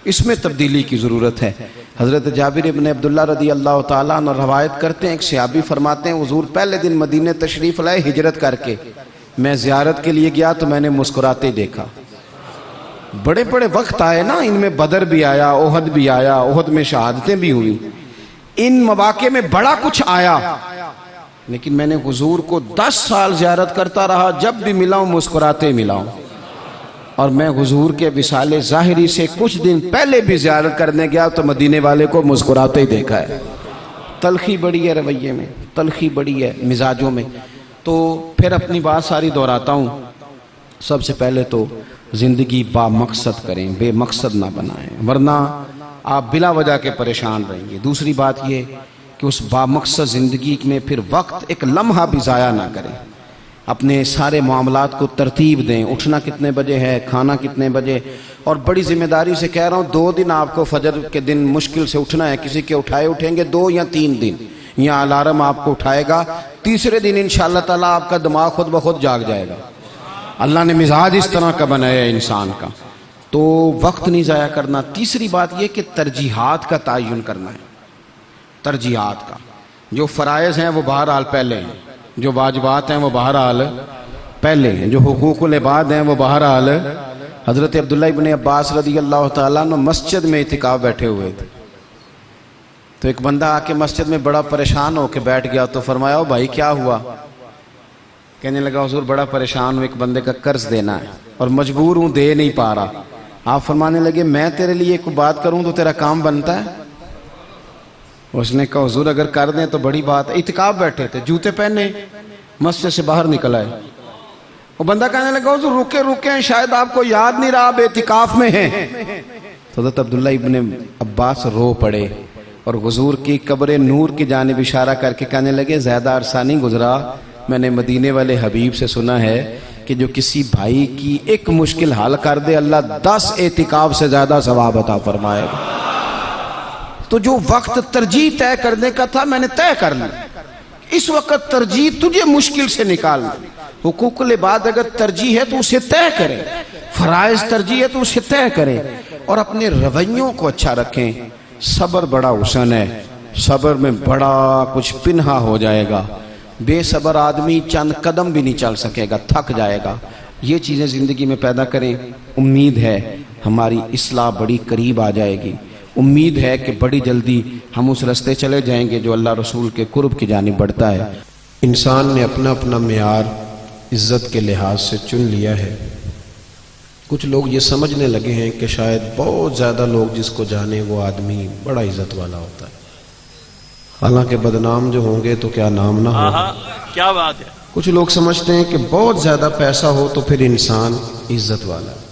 اس میں تبدیلی کی ضرورت ہے۔ حضرت جابر ابن عبداللہ رضی اللہ تعالیٰ عنہ روایت کرتے ہیں، ایک صحابی فرماتے ہیں حضور پہلے دن مدینے تشریف لائے ہجرت کر کے، میں زیارت کے لیے گیا تو میں نے مسکراتے دیکھا۔ بڑے بڑے وقت آئے نا، ان میں بدر بھی آیا، احد بھی آیا، احد میں شہادتیں بھی ہوئی، ان مواقع میں بڑا کچھ آیا، لیکن میں نے حضور کو 10 سال زیارت کرتا رہا، جب بھی ملا ہوں مسکراتے ملا ہوں۔ اور میں حضور کے وصال ظاہری سے کچھ دن پہلے بھی زیارت کرنے گیا تو مدینے والے کو مسکراتے ہی دیکھا ہے۔ تلخی بڑی ہے رویے میں، تلخی بڑی ہے مزاجوں میں۔ تو پھر اپنی بات ساری دہراتا ہوں، سب سے پہلے تو زندگی با مقصد کریں، بے مقصد نہ بنائیں، ورنہ آپ بلا وجہ کے پریشان رہیں گے۔ دوسری بات یہ کہ اس با مقصد زندگی میں پھر وقت ایک لمحہ بھی ضائع نہ کریں، اپنے سارے معاملات کو ترتیب دیں، اٹھنا کتنے بجے ہے، کھانا کتنے بجے، اور بڑی ذمہ داری سے کہہ رہا ہوں 2 دن آپ کو فجر کے دن مشکل سے اٹھنا ہے، کسی کے اٹھائے اٹھیں گے 2 یا 3 دن، یا الارم آپ کو اٹھائے گا، تیسرے دن انشاءاللہ تعالیٰ آپ کا دماغ خود بخود جاگ جائے گا۔ اللہ نے مزاج اس طرح کا بنایا ہے انسان کا، تو وقت نہیں ضائع کرنا۔ تیسری بات یہ کہ ترجیحات کا تعین کرنا ہے، ترجیحات کا، جو فرائض ہیں وہ بہرحال پہلے ہیں، جو واجبات ہیں وہ بہرحال پہلے ہیں، جو حقوق العباد ہیں وہ بہرحال۔ حضرت عبداللہ ابن عباس رضی اللہ تعالیٰ عنہ مسجد میں اعتکاف بیٹھے ہوئے تھے، تو ایک بندہ آ کے مسجد میں بڑا پریشان ہو کے بیٹھ گیا، تو فرمایا او بھائی کیا ہوا؟ کہنے لگا حضور بڑا پریشان ہوں، ایک بندے کا قرض دینا ہے اور مجبور ہوں، دے نہیں پا رہا۔ آپ فرمانے لگے میں تیرے لیے کوئی بات کروں تو تیرا کام بنتا ہے؟ اس نے کہا حضور اگر کر دیں تو بڑی بات ہے۔ اعتکاف بیٹھے تھے، جوتے پہنے مسجد سے باہر نکل آئے، وہ بندہ کہنے لگا حضور رکے رکے، شاید آپ کو یاد نہیں رہا، اعتکاف میں ہیں۔ تو حضرت عبداللہ ابن عباس رو پڑے اور حضور کی قبر نور کی جانب اشارہ کر کے کہنے لگے زیادہ عرصہ نہیں گزرا، میں نے مدینے والے حبیب سے سنا ہے کہ جو کسی بھائی کی ایک مشکل حل کر دے اللہ 10 اعتکاف سے زیادہ ثواب عطا فرمائے گا۔ تو جو وقت ترجیح طے کرنے کا تھا میں نے طے کر لیا، اس وقت ترجیح تجھے مشکل سے نکالنا۔ حقوق العباد اگر ترجیح ہے تو اسے طے کریں، فرائض ترجیح ہے تو اسے طے کریں، اور اپنے رویوں کو اچھا رکھیں۔ صبر بڑا حسن ہے، صبر میں بڑا کچھ پنہا ہو جائے گا، بے صبر آدمی چند قدم بھی نہیں چل سکے گا، تھک جائے گا۔ یہ چیزیں زندگی میں پیدا کریں، امید ہے ہماری اصلاح بڑی قریب آ جائے گی، امید ہے کہ بڑی جلدی ہم اس رستے چلے جائیں گے جو اللہ رسول کے قرب کی جانب بڑھتا ہے۔ انسان نے اپنا اپنا معیار عزت کے لحاظ سے چن لیا ہے۔ کچھ لوگ یہ سمجھنے لگے ہیں کہ شاید بہت زیادہ لوگ جس کو جانے وہ آدمی بڑا عزت والا ہوتا ہے، حالانکہ بدنام جو ہوں گے تو کیا نام نہ ہو۔ کیا بات ہے۔ کچھ لوگ سمجھتے ہیں کہ بہت زیادہ پیسہ ہو تو پھر انسان عزت والا ہے۔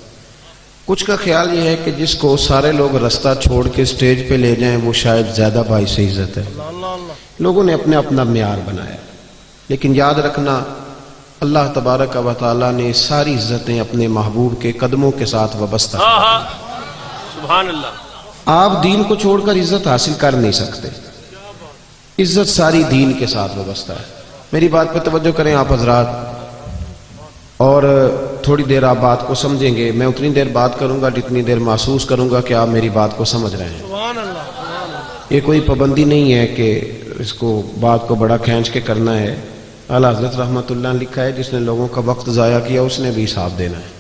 کچھ کا خیال یہ ہے کہ جس کو سارے لوگ رستہ چھوڑ کے سٹیج پہ لے جائیں وہ شاید زیادہ باعث عزت ہے۔ لوگوں نے اپنے اپنا معیار بنایا، لیکن یاد رکھنا اللہ تبارک و تعالیٰ نے ساری عزتیں اپنے محبوب کے قدموں کے ساتھ وابستہ۔ سبحان اللہ۔ آپ دین کو چھوڑ کر عزت حاصل کر نہیں سکتے، عزت ساری دین کے ساتھ وابستہ ہے۔ میری بات پہ توجہ کریں آپ حضرات، اور تھوڑی دیر آپ بات کو سمجھیں گے، میں اتنی دیر بات کروں گا جتنی دیر محسوس کروں گا کہ آپ میری بات کو سمجھ رہے ہیں۔ یہ کوئی پابندی نہیں ہے کہ اس کو بات کو بڑا کھینچ کے کرنا ہے۔ اعلیٰ حضرت رحمۃ اللہ نے لکھا ہے جس نے لوگوں کا وقت ضائع کیا اس نے بھی حساب دینا ہے۔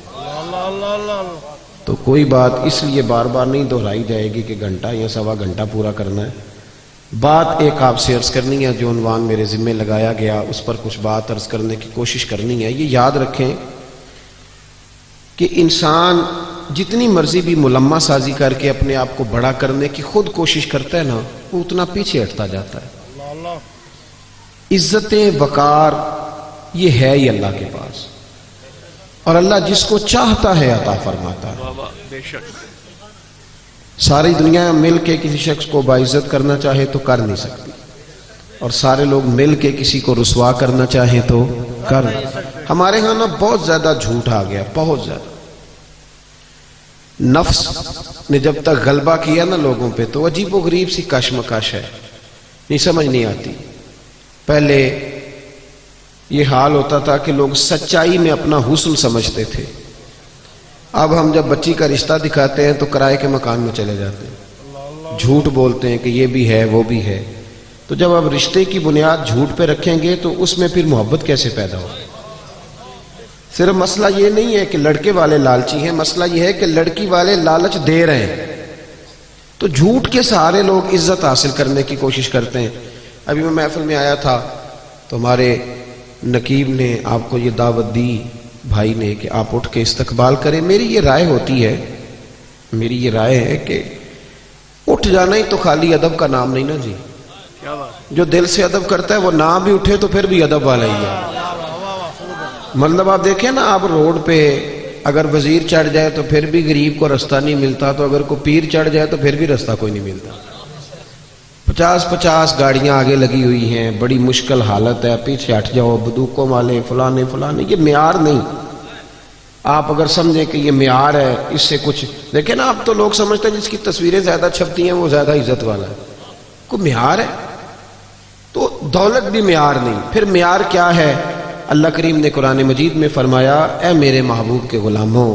تو کوئی بات اس لیے بار بار نہیں دہرائی جائے گی کہ گھنٹہ یا سوا گھنٹہ پورا کرنا ہے۔ بات ایک آپ سے عرض کرنی ہے، جو عنوان میرے ذمہ لگایا گیا اس پر کچھ بات عرض کرنے کی کوشش کرنی ہے۔ یہ یاد رکھیں کہ انسان جتنی مرضی بھی ملمہ سازی کر کے اپنے آپ کو بڑا کرنے کی خود کوشش کرتا ہے نا، وہ اتنا پیچھے ہٹتا جاتا ہے۔ عزت وقار یہ ہے ہی اللہ کے پاس، اور اللہ جس کو چاہتا ہے عطا فرماتا ہے۔ واہ واہ، بے شک۔ ساری دنیا مل کے کسی شخص کو باعزت کرنا چاہے تو کر نہیں سکتی، اور سارے لوگ مل کے کسی کو رسوا کرنا چاہیں تو کر نہیں سکتے۔ ہمارے ہاں نا بہت زیادہ جھوٹ آ گیا، بہت زیادہ۔ نفس نے جب تک غلبہ کیا نا لوگوں پہ تو عجیب و غریب سی کشمکش ہے، نہیں سمجھ نہیں آتی۔ پہلے یہ حال ہوتا تھا کہ لوگ سچائی میں اپنا حسن سمجھتے تھے، اب ہم جب بچی کا رشتہ دکھاتے ہیں تو کرائے کے مکان میں چلے جاتے ہیں، جھوٹ بولتے ہیں کہ یہ بھی ہے وہ بھی ہے۔ تو جب آپ رشتے کی بنیاد جھوٹ پہ رکھیں گے تو اس میں پھر محبت کیسے پیدا ہو؟ صرف مسئلہ یہ نہیں ہے کہ لڑکے والے لالچی ہیں، مسئلہ یہ ہے کہ لڑکی والے لالچ دے رہے ہیں، تو جھوٹ کے سہارے لوگ عزت حاصل کرنے کی کوشش کرتے ہیں۔ ابھی میں محفل میں آیا تھا تو ہمارے نقیب نے آپ کو یہ دعوت دی بھائی نے کہ آپ اٹھ کے استقبال کریں۔ میری یہ رائے ہوتی ہے، میری یہ رائے ہے کہ اٹھ جانا ہی تو خالی ادب کا نام نہیں نا جی۔ کیا بات، جو دل سے ادب کرتا ہے وہ نہ بھی اٹھے تو پھر بھی ادب والا ہی ہے۔ مطلب آپ دیکھیں نا، آپ روڈ پہ اگر وزیر چڑھ جائے تو پھر بھی غریب کو رستہ نہیں ملتا، تو اگر کوئی پیر چڑھ جائے تو پھر بھی رستہ کوئی نہیں ملتا۔ 50 گاڑیاں آگے لگی ہوئی ہیں، بڑی مشکل حالت ہے، پیچھے ہٹ جاؤ، بندوقوں والے فلانے فلانے، یہ معیار نہیں۔ آپ اگر سمجھیں کہ یہ معیار ہے، اس سے کچھ دیکھیں نا، آپ تو لوگ سمجھتے ہیں جس کی تصویریں زیادہ چھپتی ہیں وہ زیادہ عزت والا ہے، کوئی معیار ہے؟ تو دولت بھی معیار نہیں۔ پھر معیار کیا ہے؟ اللہ کریم نے قرآن مجید میں فرمایا، اے میرے محبوب کے غلاموں،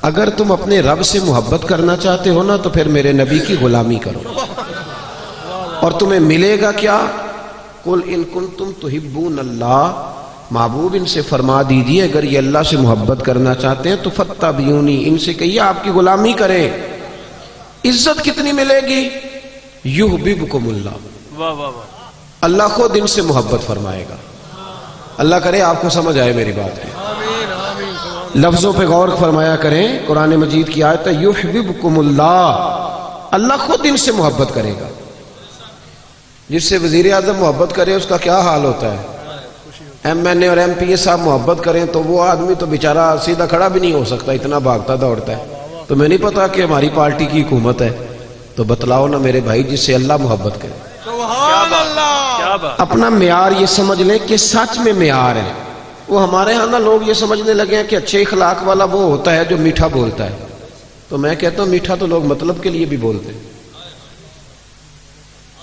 اگر تم اپنے رب سے محبت کرنا چاہتے ہو نا تو پھر میرے نبی کی غلامی کرو، اور تمہیں ملے گا کیا؟ قل ان کنتم تحبون اللہ، محبوب ان سے فرما دیجیے اگر یہ اللہ سے محبت کرنا چاہتے ہیں تو فاتبعونی، ان سے کہیے آپ کی غلامی کریں۔ عزت کتنی ملے گی؟ یحببکم اللہ، واہ واہ واہ، اللہ خود ان سے محبت فرمائے گا۔ اللہ کرے آپ کو سمجھ آئے میری بات کی، لفظوں پہ غور فرمایا کریں۔ قرآن مجید کی آیت ہے یحببکم اللہ، اللہ خود ان سے محبت کرے گا۔ جس سے وزیر اعظم محبت کرے اس کا کیا حال ہوتا ہے؟ ایم این اے اور ایم پی اے صاحب محبت کریں تو وہ آدمی تو بیچارہ سیدھا کھڑا بھی نہیں ہو سکتا، اتنا بھاگتا دوڑتا ہے۔ تو میں نہیں پتا کہ ہماری پارٹی کی حکومت ہے، تو بتلاؤ نا میرے بھائی، جس سے اللہ محبت کرے۔ سبحان اللہ، کیا بات، اپنا معیار یہ سمجھ لیں کہ سچ میں معیار ہے۔ وہ ہمارے ہاں نا لوگ یہ سمجھنے لگے ہیں کہ اچھے اخلاق والا وہ ہوتا ہے جو میٹھا بولتا ہے، تو میں کہتا ہوں میٹھا تو لوگ مطلب کے لیے بھی بولتے ہیں۔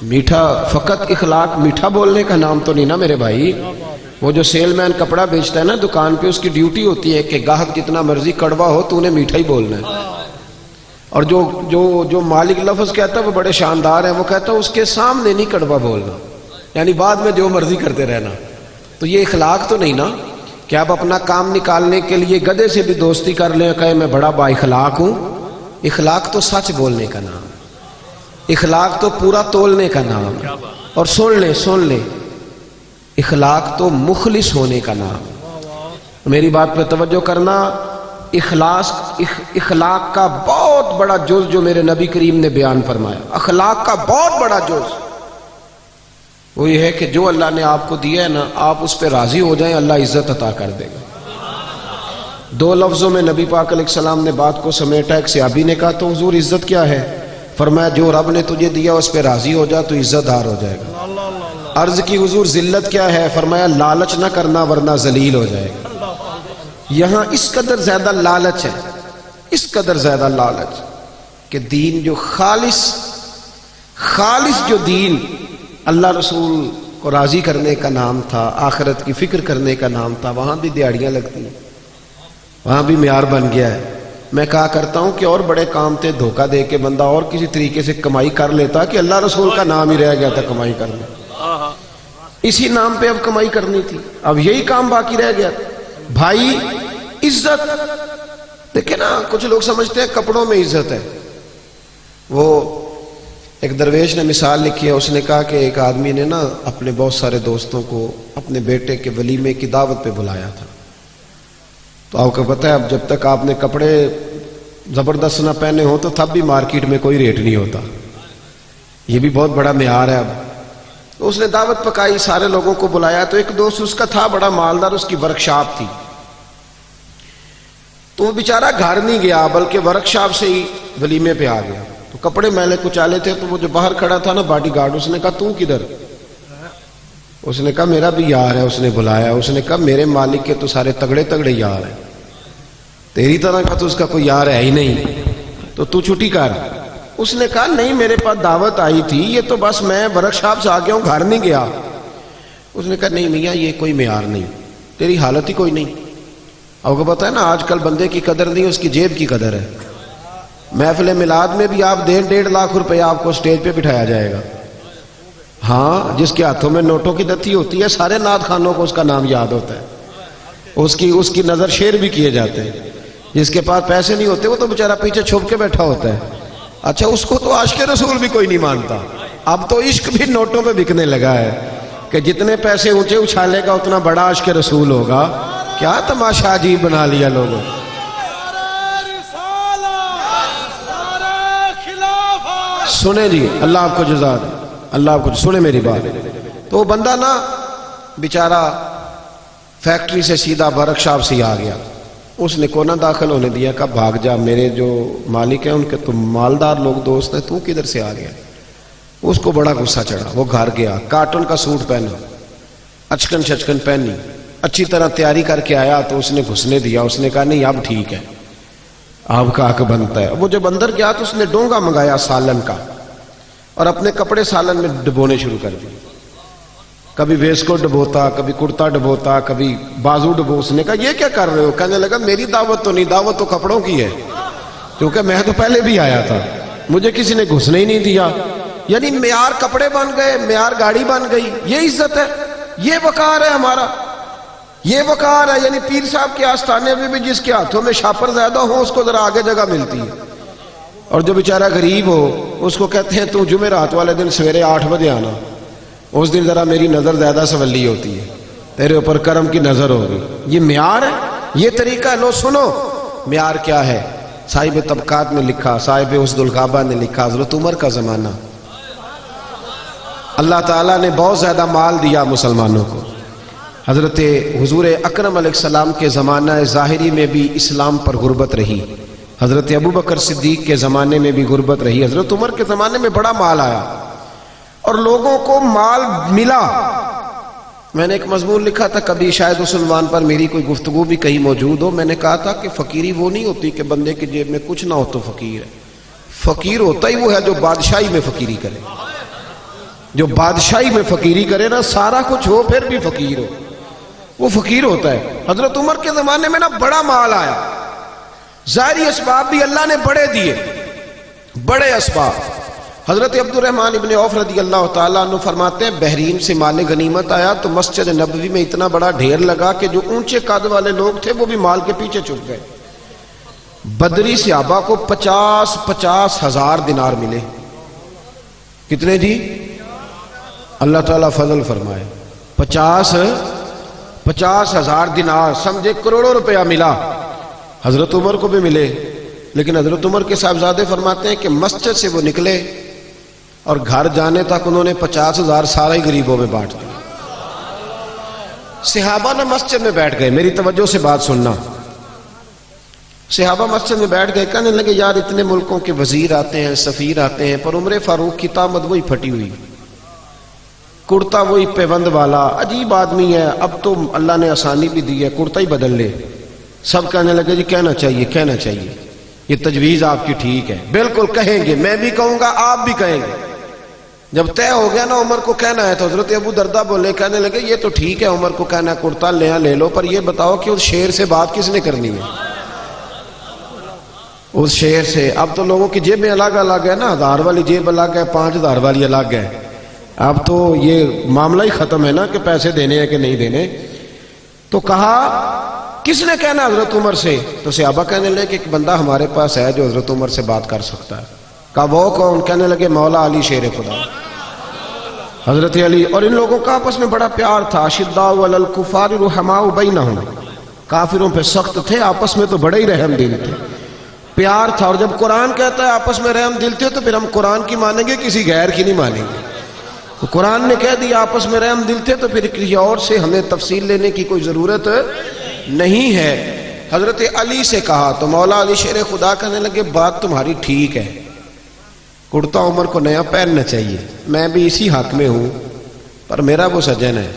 میٹھا فقط اخلاق میٹھا بولنے کا نام تو نہیں نا میرے بھائی۔ وہ جو سیل مین کپڑا بیچتا ہے نا دکان پہ، اس کی ڈیوٹی ہوتی ہے کہ گاہک جتنا مرضی کڑوا ہو تو انہیں میٹھا ہی بولنا ہے، اور جو مالک لفظ کہتا ہے وہ بڑے شاندار ہیں، وہ کہتا ہے اس کے سامنے نہیں کڑوا بولنا، یعنی بعد میں جو مرضی کرتے رہنا۔ تو یہ اخلاق تو نہیں نا کہ آپ اپنا کام نکالنے کے لیے گدھے سے بھی دوستی کر لیں، کہے میں بڑا با اخلاق ہوں۔ اخلاق تو سچ بولنے کا نام، اخلاق تو پورا تولنے کا نام، اور سن لیں اخلاق تو مخلص ہونے کا نام۔ میری بات پہ توجہ کرنا، اخلاق کا بہت بڑا جز جو میرے نبی کریم نے بیان فرمایا، اخلاق کا بہت بڑا جز وہ یہ ہے کہ جو اللہ نے آپ کو دیا ہے نا، آپ اس پہ راضی ہو جائیں، اللہ عزت عطا کر دے گا۔ دو لفظوں میں نبی پاک علیہ السلام نے بات کو سمیٹا۔ ایک صحابی نے کہا تو حضور عزت کیا ہے؟ فرمایا جو رب نے تجھے دیا اس پہ راضی ہو جا تو عزت دار ہو جائے گا۔ عرض کی حضور ذلت کیا ہے؟ فرمایا لالچ نہ کرنا ورنہ ذلیل ہو جائے گا۔ یہاں اس قدر زیادہ لالچ ہے، اس قدر زیادہ لالچ کہ دین جو خالص جو دین اللہ رسول کو راضی کرنے کا نام تھا، آخرت کی فکر کرنے کا نام تھا، وہاں بھی دیہڑیاں لگتی ہیں، وہاں بھی معیار بن گیا ہے۔ میں کہا کرتا ہوں کہ اور بڑے کام تھے، دھوکہ دے کے بندہ اور کسی طریقے سے کمائی کر لیتا کہ اللہ رسول کا نام ہی رہ گیا تھا کمائی کرنا، اسی نام پہ اب کمائی کرنی تھی، اب یہی کام باقی رہ گیا۔ بھائی عزت دیکھیں نا، کچھ لوگ سمجھتے ہیں کپڑوں میں عزت ہے۔ وہ ایک درویش نے مثال لکھی ہے، اس نے کہا کہ ایک آدمی نے نا اپنے بہت سارے دوستوں کو اپنے بیٹے کے ولیمے کی دعوت پہ بلایا تھا۔ تو آپ کو پتہ ہے اب جب تک آپ نے کپڑے زبردست نہ پہنے ہوں تو تب بھی مارکیٹ میں کوئی ریٹ نہیں ہوتا، یہ بھی بہت بڑا معیار ہے۔ اب تو اس نے دعوت پکائی، سارے لوگوں کو بلایا، تو ایک دوست اس کا تھا بڑا مالدار، اس کی ورکشاپ تھی، تو وہ بیچارہ گھر نہیں گیا بلکہ ورک شاپ سے ہی ولیمے پہ آ گیا. تو کپڑے میلے کچالے تھے تو وہ جو باہر کھڑا تھا نا باڈی گارڈ, اس نے کہا تو کدھر؟ اس نے کہا میرا بھی یار ہے. اس نے بلایا, اس نے کہا میرے مالک کے تو سارے تگڑے تگڑے یار ہیں, تیری طرح کا تو اس کا کوئی یار ہے ہی نہیں, تو چھٹی کر. اس نے کہا نہیں میرے پاس دعوت آئی تھی, یہ تو بس میں ورک شاپ سے آ گیا ہوں, گھر نہیں گیا. اس نے کہا نہیں میاں یہ کوئی معیار نہیں, تیری حالت ہی کوئی نہیں. آپ کو پتا ہے نا آج کل بندے کی قدر نہیں, اس کی جیب کی قدر ہے. محفل میلاد میں بھی آپ 1.5 لاکھ روپے آپ کو اسٹیج پہ بٹھایا جائے گا. ہاں, جس کے ہاتھوں میں نوٹوں کی دتی ہوتی ہے سارے نعت خانوں کو اس کا نام یاد ہوتا ہے, اس کی نظر شیر بھی کیے جاتے ہیں. جس کے پاس پیسے نہیں ہوتے وہ تو بیچارہ پیچھے چھپ کے بیٹھا ہوتا ہے. اچھا اس کو تو عاشق رسول بھی کوئی نہیں مانتا. اب تو عشق بھی نوٹوں پہ بکنے لگا ہے کہ جتنے پیسے اونچے اچھالے گا اتنا بڑا عاشق رسول ہوگا. کیا تماشا عجیب بنا لیا لوگوں. سنیں جی, اللہ آپ کو جزا دے, اللہ آپ کو سنیں میری بات. تو وہ بندہ نا بیچارہ فیکٹری سے سیدھا ورک شاپ سے ہی آ گیا. اس نے کو نہ داخل ہونے دیا, کہ بھاگ جا, میرے جو مالک ہیں ان کے تو مالدار لوگ دوست ہیں, تو کدھر سے آ گیا. اس کو بڑا غصہ چڑھا, وہ گھر گیا, کاٹن کا سوٹ پہنا, اچکن شچکن پہنی, اچھی طرح تیاری کر کے آیا. تو اس نے گھسنے دیا. اس نے کہا نہیں اب ٹھیک ہے, آپ کا حق بنتا ہے. وہ جب اندر گیا تو اس نے ڈونگا منگایا سالن کا اور اپنے کپڑے سالن میں ڈبونے شروع کر دیے. کبھی ویس کو ڈبوتا, کبھی کرتا ڈبوتا, کبھی بازو ڈبو. اس نے کہا یہ کیا کر رہے ہو؟ کہنے لگا میری دعوت تو نہیں, دعوت تو کپڑوں کی ہے, کیونکہ میں تو پہلے بھی آیا تھا, مجھے کسی نے گھسنے ہی نہیں دیا. یعنی معیار کپڑے بن گئے, معیار گاڑی بن گئی. یہ عزت ہے, یہ وقار ہے ہمارا, یہ وقار ہے. یعنی پیر صاحب کے آستانے میں بھی جس کے ہاتھوں میں شاپر زیادہ ہو اس کو ذرا آگے جگہ ملتی ہے, اور جو بیچارہ غریب ہو اس کو کہتے ہیں تو جمعرات والے دن سویرے 8 بجے آنا, اس دن ذرا میری نظر زیادہ سولی ہوتی ہے, تیرے اوپر کرم کی نظر ہوگی. یہ معیار ہے, یہ طریقہ ہے. لو سنو معیار کیا ہے. صاحب طبقات میں لکھا, صاحب اسد الغابہ نے لکھا, حضرت عمر کا زمانہ, اللہ تعالیٰ نے بہت زیادہ مال دیا مسلمانوں کو. حضرت حضور اکرم علیہ السلام کے زمانہ ظاہری میں بھی اسلام پر غربت رہی, حضرت ابو بکر صدیق کے زمانے میں بھی غربت رہی, حضرت عمر کے زمانے میں بڑا مال آیا اور لوگوں کو مال ملا. میں نے ایک مضمون لکھا تھا, کبھی شاید اس عنوان پر میری کوئی گفتگو بھی کہیں موجود ہو. میں نے کہا تھا کہ فقیری وہ نہیں ہوتی کہ بندے کی جیب میں کچھ نہ ہو تو فقیر ہے. فقیر ہوتا ہی وہ ہے جو بادشاہی میں فقیری کرے, جو بادشاہی میں فقیری کرے نا, سارا کچھ ہو پھر بھی فقیر ہو, وہ فقیر ہوتا ہے. حضرت عمر کے زمانے میں نا بڑا مال آیا, ظاہری اسباب بھی اللہ نے بڑے دیے, بڑے اسباب. حضرت عبد الرحمن ابن عوف رضی اللہ تعالیٰ عنہ فرماتے ہیں بحرین سے مال غنیمت آیا تو مسجد نبوی میں اتنا بڑا ڈھیر لگا کہ جو اونچے قد والے لوگ تھے وہ بھی مال کے پیچھے چھپ گئے. بدری صحابہ کو 50 ہزار دینار ملے. کتنے جی؟ اللہ تعالیٰ فضل فرمائے. 50 ہزار دینار, سمجھے کروڑوں روپیہ ملا. حضرت عمر کو بھی ملے, لیکن حضرت عمر کے صاحبزادے فرماتے ہیں کہ مسجد سے وہ نکلے اور گھر جانے تک انہوں نے 50 ہزار سارے غریبوں میں بانٹ دیا. صحابہ نے مسجد میں بیٹھ گئے, میری توجہ سے بات سننا. صحابہ مسجد میں بیٹھ گئے, کہنے لگے یار اتنے ملکوں کے وزیر آتے ہیں, سفیر آتے ہیں, پر عمر فاروق کی طامت وہی پھٹی ہوئی, کرتا وہی پیوند والا, عجیب آدمی ہے. اب تو اللہ نے آسانی بھی دی ہے, کرتا ہی بدل لے. سب کہنے لگے جی کہنا چاہیے, کہنا چاہیے, یہ تجویز آپ کی ٹھیک ہے, بالکل کہیں گے, میں بھی کہوں گا, آپ بھی کہیں گے. جب طے ہو گیا نا عمر کو کہنا ہے, تو حضرت ابو دردہ بولے, کہنے لگے یہ تو ٹھیک ہے عمر کو کہنا ہے کرتا لے لو, پر یہ بتاؤ کہ اس شیر سے بات کس نے کرنی ہے, اس شیر سے. اب تو لوگوں کی جیبیں الگ الگ ہے نا, 1000 والی جیب الگ ہے, 5000 والی الگ ہے. اب تو یہ معاملہ ہی ختم ہے نا کہ پیسے دینے ہیں کہ نہیں دینے. تو کہا کس نے کہنا حضرت عمر سے؟ تو صحابہ کہنے لگے کہ ایک بندہ ہمارے پاس ہے جو حضرت عمر سے بات کر سکتا ہے. کہا وہ کون؟ کہنے لگے مولا علی شیر خدا, حضرت علی. اور ان لوگوں کا آپس میں بڑا پیار تھا. اشداء علی الکفار رحماء بینہم, کافروں پہ سخت تھے, آپس میں تو بڑے ہی رحم دل تھے, پیار تھا. اور جب قرآن کہتا ہے آپس میں رحم دل تھے, تو پھر ہم قرآن کی مانیں گے, کسی غیر کی نہیں مانیں گے. تو قرآن نے کہہ دیا آپس میں رحم دل تھے, تو پھر کسی اور سے ہمیں تفصیل لینے کی کوئی ضرورت نہیں ہے. حضرت علی سے کہا تو مولا علی شیر خدا کہنے لگے بات تمہاری ٹھیک ہے، کرتا عمر کو نیا پہننا چاہیے، میں بھی اسی حق میں ہوں، پر میرا وہ سجن ہے،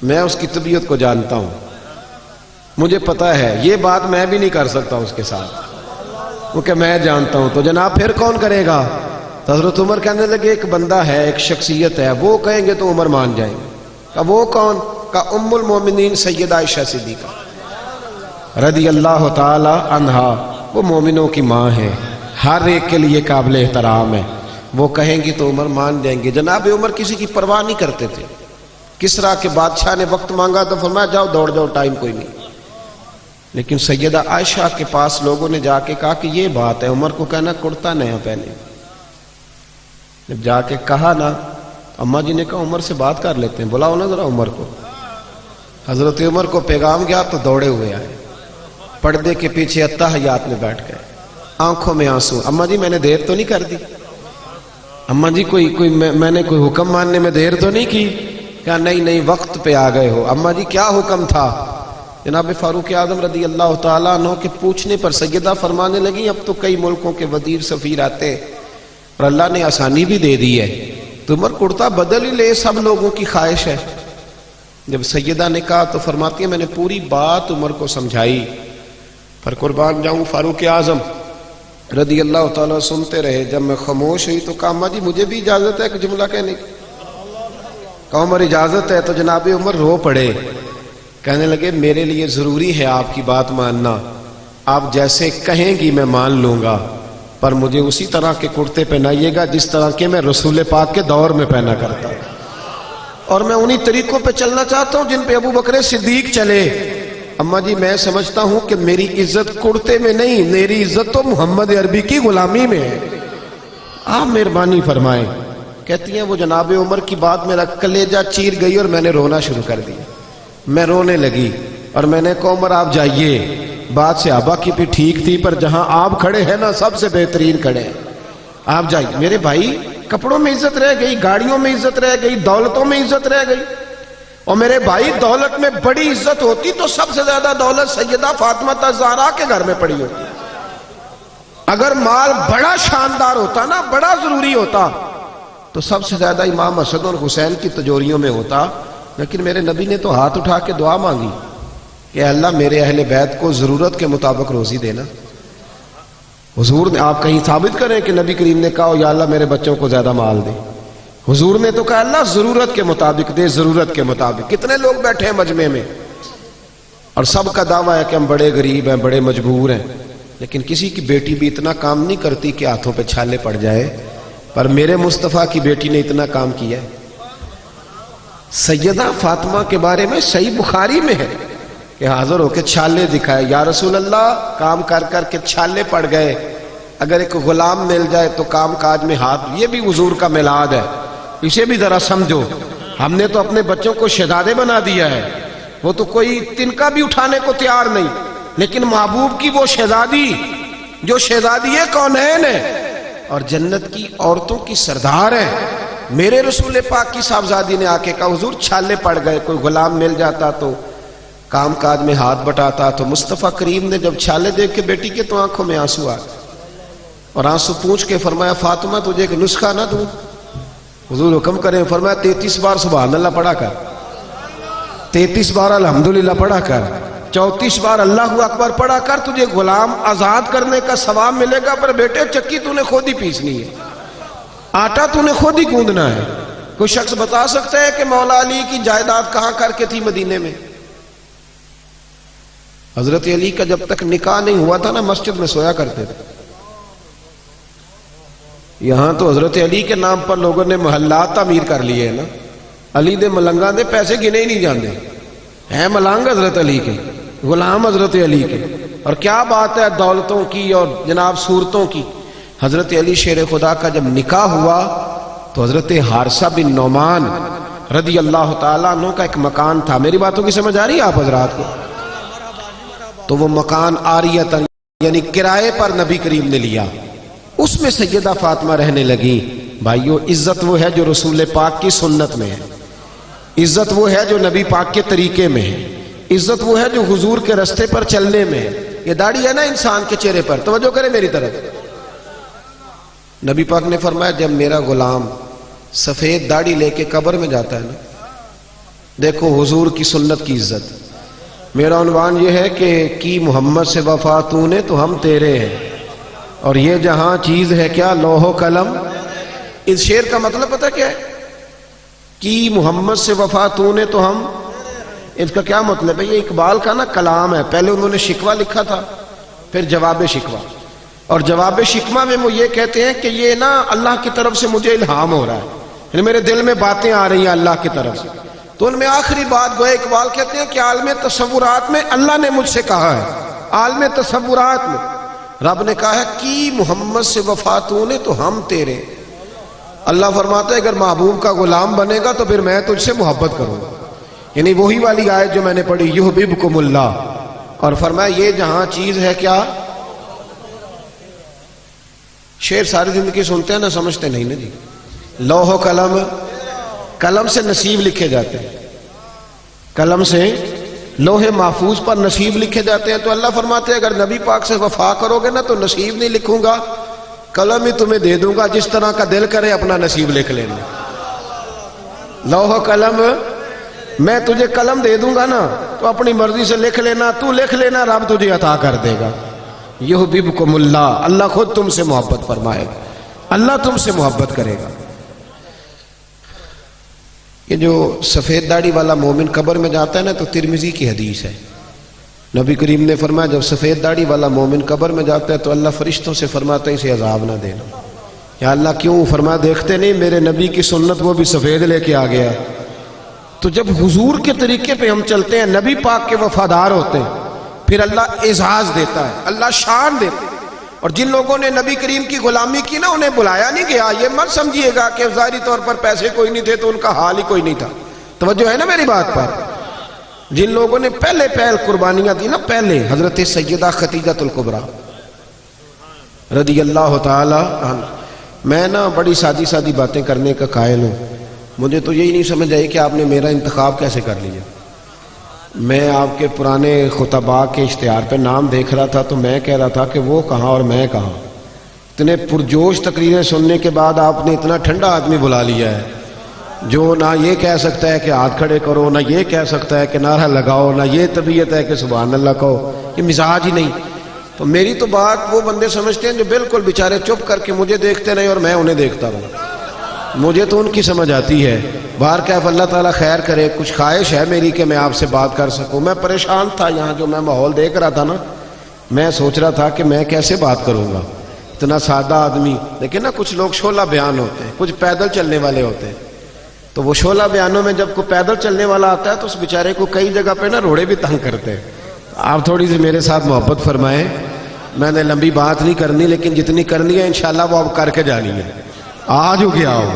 میں اس کی طبیعت کو جانتا ہوں، مجھے پتا ہے یہ بات میں بھی نہیں کر سکتا اس کے ساتھ کیونکہ میں جانتا ہوں، تو جناب پھر کون کرے گا؟ تو حضرت عمر کہنے لگے ایک بندہ ہے، ایک شخصیت ہے، وہ کہیں گے تو عمر مان جائیں گے۔ کہ وہ کون؟ کہ ام المومنین سیدہ عائشہ صدیقہ رضی اللہ تعالی عنہا، وہ مومنوں کی ماں ہے، ہر ایک کے لیے قابل احترام ہے، وہ کہیں گی تو عمر مان جائیں گے۔ جناب عمر کسی کی پرواہ نہیں کرتے تھے، کسرا کے بادشاہ نے وقت مانگا تو فرمایا جاؤ دوڑ جاؤ، ٹائم کوئی نہیں۔ لیکن سیدہ عائشہ کے پاس لوگوں نے جا کے کہا کہ یہ بات ہے، عمر کو کہنا کرتا نیا پہنے۔ جب جا کے کہا نا، اماں جی نے کہا عمر سے بات کر لیتے ہیں، بلاؤ نا ذرا عمر کو۔ حضرت عمر کو پیغام گیا تو دوڑے ہوئے آئے، پردے کے پیچھے اتحیات میں بیٹھ گئے، آنکھوں میں آنسو۔ اماں جی میں نے دیر تو نہیں کر دی؟ اماں جی میں نے کوئی حکم ماننے میں دیر تو نہیں کی؟ کہا نہیں وقت پہ آ گئے ہو۔ اماں جی کیا حکم تھا؟ جناب فاروق اعظم رضی اللہ تعالیٰ عنہ کے پوچھنے پر سیدہ فرمانے لگی اب تو کئی ملکوں کے وزیر سفیر آتے اور اللہ نے آسانی بھی دے دی ہے، تو عمر کرتا بدل ہی لے، سب لوگوں کی خواہش ہے۔ جب سیدہ نے کہا تو فرماتی ہے میں نے پوری بات عمر کو سمجھائی، پر قربان جاؤں فاروق اعظم رضی اللہ تعالیٰ سنتے رہے۔ جب میں خاموش ہوئی تو کہا اماں جی مجھے بھی اجازت ہے کہ جملہ کہنے کی؟ کہا عمر اجازت ہے۔ تو جناب عمر رو پڑے، کہنے لگے میرے لیے ضروری ہے آپ کی بات ماننا، آپ جیسے کہیں گی میں مان لوں گا، پر مجھے اسی طرح کے کرتے پہنائیے گا جس طرح کے میں رسول پاک کے دور میں پہنا کرتا ہوں، اور میں انہی طریقوں پہ چلنا چاہتا ہوں جن پہ ابو بکر صدیق چلے۔ اماں جی میں سمجھتا ہوں کہ میری عزت کرتے میں نہیں، میری عزت تو محمد عربی کی غلامی میں ہے، آپ مہربانی فرمائیں۔ کہتی ہیں وہ جناب عمر کی بات میرا کلیجہ چیر گئی اور میں نے رونا شروع کر دیا، میں رونے لگی اور میں نے کہا عمر آپ جائیے، بات صحابہ کی بھی ٹھیک تھی پر جہاں آپ کھڑے ہیں نا سب سے بہترین کھڑے ہیں، آپ جائیے۔ میرے بھائی کپڑوں میں عزت رہ گئی، گاڑیوں میں عزت رہ گئی، دولتوں میں عزت رہ گئی، اور میرے بھائی دولت میں بڑی عزت ہوتی تو سب سے زیادہ دولت سیدہ فاطمہ الزہرا کے گھر میں پڑی ہوتی۔ اگر مال بڑا شاندار ہوتا نا، بڑا ضروری ہوتا تو سب سے زیادہ امام حسن اور حسین کی تجوریوں میں ہوتا، لیکن میرے نبی نے تو ہاتھ اٹھا کے دعا مانگی کہ اللہ میرے اہل بیت کو ضرورت کے مطابق روزی دینا۔ حضور نے، آپ کہیں ثابت کریں کہ نبی کریم نے کہا یا اللہ میرے بچوں کو زیادہ مال دے؟ حضور نے تو کہا اللہ ضرورت کے مطابق دے، ضرورت کے مطابق۔ کتنے لوگ بیٹھے ہیں مجمع میں اور سب کا دعویٰ ہے کہ ہم بڑے غریب ہیں، بڑے مجبور ہیں، لیکن کسی کی بیٹی بھی اتنا کام نہیں کرتی کہ ہاتھوں پہ چھالے پڑ جائے، پر میرے مصطفیٰ کی بیٹی نے اتنا کام کیا ہے۔ سیدہ فاطمہ کے بارے میں صحیح بخاری میں ہے کہ حاضر ہو کے چھالے دکھائے، یا رسول اللہ کام کر کر کے چھالے پڑ گئے، اگر ایک غلام مل جائے تو کام کاج میں ہاتھ، یہ بھی حضور کا میلاد ہے، اسے بھی ذرا سمجھو۔ ہم نے تو اپنے بچوں کو شہزادے بنا دیا ہے، وہ تو کوئی تنکا بھی اٹھانے کو تیار نہیں، لیکن محبوب کی وہ شہزادی جو شہزادی کونین ہے اور جنت کی عورتوں کی سردار ہے، میرے رسول پاک کی صاحبزادی نے آ کے کہا حضور چھالے پڑ گئے، کوئی غلام مل جاتا تو کام کاج میں ہاتھ بٹاتا، تو مصطفیٰ کریم نے جب چھالے دیکھ کے بیٹی کے تو آنکھوں میں آنسو آ گئے، اور آنسو پوچھ کے فرمایا فاطمہ تجھے ایک نسخہ نہ دوں؟ حضور حکم کریں، فرمایا 33 بار سبحان اللہ پڑھا کر، 33 بار الحمدللہ پڑھا کر، 34 بار اللہ اکبر پڑھا کر، تجھے غلام آزاد کرنے کا ثواب ملے گا، پر بیٹے چکی تو نے خود ہی پیسنی ہے، آٹا تو نے خود ہی گوندنا ہے۔ کوئی شخص بتا سکتا ہے کہ مولا علی کی جائیداد کہاں کر کے تھی؟ مدینے میں۔ حضرت علی کا جب تک نکاح نہیں ہوا تھا نا مسجد میں سویا کرتے تھے، یہاں تو حضرت علی کے نام پر لوگوں نے محلات تعمیر کر لیے ہیں نا، علی دے ملنگاں دے پیسے گنے ہی نہیں جاندے ہیں، ملنگ حضرت علی کے، غلام حضرت علی کے، اور کیا بات ہے دولتوں کی اور جناب صورتوں کی۔ حضرت علی شیر خدا کا جب نکاح ہوا تو حضرت حارثہ بن نعمان رضی اللہ تعالیٰ عنہ کا ایک مکان تھا، میری باتوں کی سمجھ آ رہی ہے آپ حضرات کو؟ تو وہ مکان عاریتاً یعنی کرائے پر نبی کریم نے لیا، اس میں سیدہ فاطمہ رہنے لگی۔ بھائیو عزت وہ ہے جو رسول پاک کی سنت میں ہے، عزت وہ ہے جو نبی پاک کے طریقے میں ہے، عزت وہ ہے جو حضور کے راستے پر چلنے میں ہے. یہ داڑھی ہے نا انسان کے چہرے پر, توجہ کرے میری طرف. نبی پاک نے فرمایا جب میرا غلام سفید داڑھی لے کے قبر میں جاتا ہے نا, دیکھو حضور کی سنت کی عزت. میرا عنوان یہ ہے کہ کی محمد سے وفا تو نے تو ہم تیرے ہیں, اور یہ جہاں چیز ہے کیا لوح و قلم. اس شعر کا مطلب پتہ کیا ہے؟ کی محمد سے وفا تو نے تو ہم, اس کا کیا مطلب ہے؟ یہ اقبال کا نا کلام ہے. پہلے انہوں نے شکوہ لکھا تھا, پھر جواب شکوہ, اور جواب شکوہ میں وہ یہ کہتے ہیں کہ یہ نا اللہ کی طرف سے مجھے الہام ہو رہا ہے, یعنی میرے دل میں باتیں آ رہی ہیں اللہ کی طرف سے. تو ان میں آخری بات گویا اقبال کہتے ہیں کہ عالم تصورات میں اللہ نے مجھ سے کہا ہے, عالم تصورات میں رب نے کہا ہے کی محمد سے وفا تو نے تو ہم تیرے. اللہ فرماتا ہے اگر محبوب کا غلام بنے گا تو پھر میں تجھ سے محبت کروں گا. یعنی وہی والی آیت جو میں نے پڑھی, یحببکم اللہ, اور فرمایا یہ جہاں چیز ہے کیا. شعر ساری زندگی سنتے ہیں نا, سمجھتے نہیں نا جی. لوح و قلم, قلم سے نصیب لکھے جاتے ہیں, قلم سے لوح محفوظ پر نصیب لکھے جاتے ہیں. تو اللہ فرماتے ہیں اگر نبی پاک سے وفا کرو گے نا تو نصیب نہیں لکھوں گا, قلم ہی تمہیں دے دوں گا, جس طرح کا دل کرے اپنا نصیب لکھ لینا. لوح و قلم, میں تجھے قلم دے دوں گا نا تو اپنی مرضی سے لکھ لینا, تو لکھ لینا, رب تجھے عطا کر دے گا. یحببکم اللہ, اللہ خود تم سے محبت فرمائے گا, اللہ تم سے محبت کرے گا. یہ جو سفید داڑھی والا مومن قبر میں جاتا ہے نا تو ترمذی کی حدیث ہے. نبی کریم نے فرمایا جب سفید داڑھی والا مومن قبر میں جاتا ہے تو اللہ فرشتوں سے فرماتا ہے اسے عذاب نہ دینا. یا اللہ کیوں؟ فرمایا دیکھتے نہیں میرے نبی کی سنت وہ بھی سفید لے کے آ گیا. تو جب حضور کے طریقے پہ ہم چلتے ہیں, نبی پاک کے وفادار ہوتے ہیں, پھر اللہ اعزاز دیتا ہے, اللہ شان دیتا ہے. اور جن لوگوں نے نبی کریم کی غلامی کی نا انہیں بلایا نہیں گیا. یہ مت سمجھیے گا کہ ظاہری طور پر پیسے کوئی نہیں تھے تو ان کا حال ہی کوئی نہیں تھا. توجہ ہے نا میری بات پر؟ جن لوگوں نے پہلے قربانیاں دی نا, پہلے حضرت سیدہ خدیجہ الکبریٰ رضی اللہ تعالی عنہ. میں نا بڑی سادی سادی باتیں کرنے کا قائل ہوں, مجھے تو یہی نہیں سمجھ آئی کہ آپ نے میرا انتخاب کیسے کر لیا. میں آپ کے پرانے خطباء کے اشتہار پہ نام دیکھ رہا تھا تو میں کہہ رہا تھا کہ وہ کہاں اور میں کہاں. اتنے پرجوش تقریریں سننے کے بعد آپ نے اتنا ٹھنڈا آدمی بلا لیا ہے جو نہ یہ کہہ سکتا ہے کہ ہاتھ کھڑے کرو, نہ یہ کہہ سکتا ہے کہ نعرہ لگاؤ, نہ یہ طبیعت ہے کہ سبحان اللہ کہو. یہ مزاج ہی نہیں. تو میری تو بات وہ بندے سمجھتے ہیں جو بالکل بیچارے چپ کر کے مجھے دیکھتے رہے اور میں انہیں دیکھتا رہوں. مجھے تو ان کی سمجھ آتی ہے. باہر کیف اللہ تعالیٰ خیر کرے. کچھ خواہش ہے میری کہ میں آپ سے بات کر سکوں. میں پریشان تھا یہاں جو میں ماحول دیکھ رہا تھا نا, میں سوچ رہا تھا کہ میں کیسے بات کروں گا. اتنا سادہ آدمی, لیکن نا کچھ لوگ شعلہ بیان ہوتے ہیں, کچھ پیدل چلنے والے ہوتے ہیں. تو وہ شعلہ بیانوں میں جب کوئی پیدل چلنے والا آتا ہے تو اس بیچارے کو کئی جگہ پہ نا روڑے بھی تنگ کرتے ہیں. آپ تھوڑی سی میرے ساتھ محبت فرمائیں. میں نے لمبی بات نہیں کرنی, لیکن جتنی کرنی ہے انشاءاللہ وہ آپ کر کے جانی ہے. آج ہو گیا ہو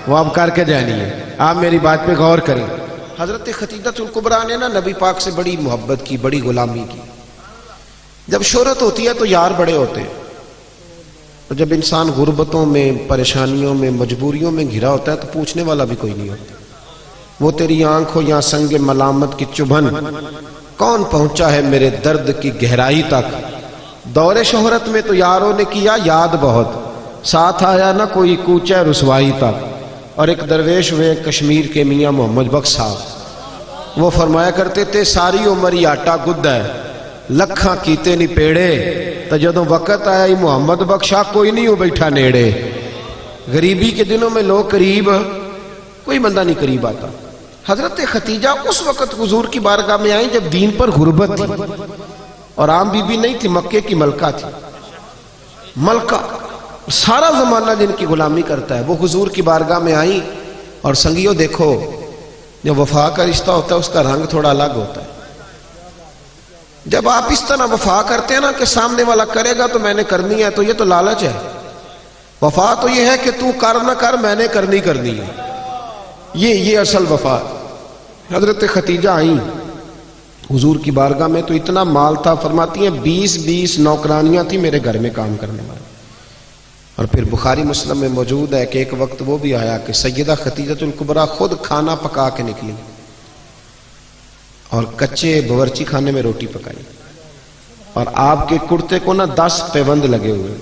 وہ آپ کر کے جانی ہے. آپ میری بات پہ غور کریں. حضرت خدیجہ الکبریٰ نے نا نبی پاک سے بڑی محبت کی, بڑی غلامی کی. جب شہرت ہوتی ہے تو یار بڑے ہوتے ہیں, اور جب انسان غربتوں میں, پریشانیوں میں, مجبوریوں میں گھرا ہوتا ہے تو پوچھنے والا بھی کوئی نہیں ہوتا. وہ تیری آنکھ ہو یا سنگ ملامت کی چبھن, کون پہنچا ہے میرے درد کی گہرائی تک. دور شہرت میں تو یاروں نے کیا یاد بہت, ساتھ آیا نہ کوئی کوچہ رسوائی تک. اور ایک درویش ہوئے کشمیر کے میاں محمد بخش صاحب, وہ فرمایا کرتے تھے ساری عمر ہی آٹا گد ہے, لکھاں کیتے نہیں پیڑے, تو جدوں وقت آیا ہی محمد بخشا کوئی نہیں ہو بیٹھا نیڑے. غریبی کے دنوں میں لوگ قریب, کوئی بندہ نہیں قریب آتا. حضرت خدیجہ اس وقت حضور کی بارگاہ میں آئیں جب دین پر غربت تھی, اور عام بی بی نہیں تھی, مکے کی ملکہ تھی. ملکہ سارا زمانہ جن کی غلامی کرتا ہے, وہ حضور کی بارگاہ میں آئیں. اور سنگیو دیکھو, جو وفا کا رشتہ ہوتا ہے اس کا رنگ تھوڑا الگ ہوتا ہے. جب آپ اس طرح وفا کرتے ہیں نا کہ سامنے والا کرے گا تو میں نے کرنی ہے, تو یہ تو لالچ ہے. وفا تو یہ ہے کہ تو کر نہ کر, میں نے کرنی ہے. یہ اصل وفا. حضرت خدیجہ آئیں حضور کی بارگاہ میں تو اتنا مال تھا, فرماتی ہیں 20 نوکرانیاں تھیں میرے گھر میں کام کرنے والی. اور پھر بخاری مسلم میں موجود ہے کہ ایک وقت وہ بھی آیا کہ سیدہ خدیجہ الکبریٰ خود کھانا پکا کے نکلی, اور کچے باورچی خانے میں روٹی پکائی، اور آپ کے کرتے کو نا 10 پیوند لگے ہوئے.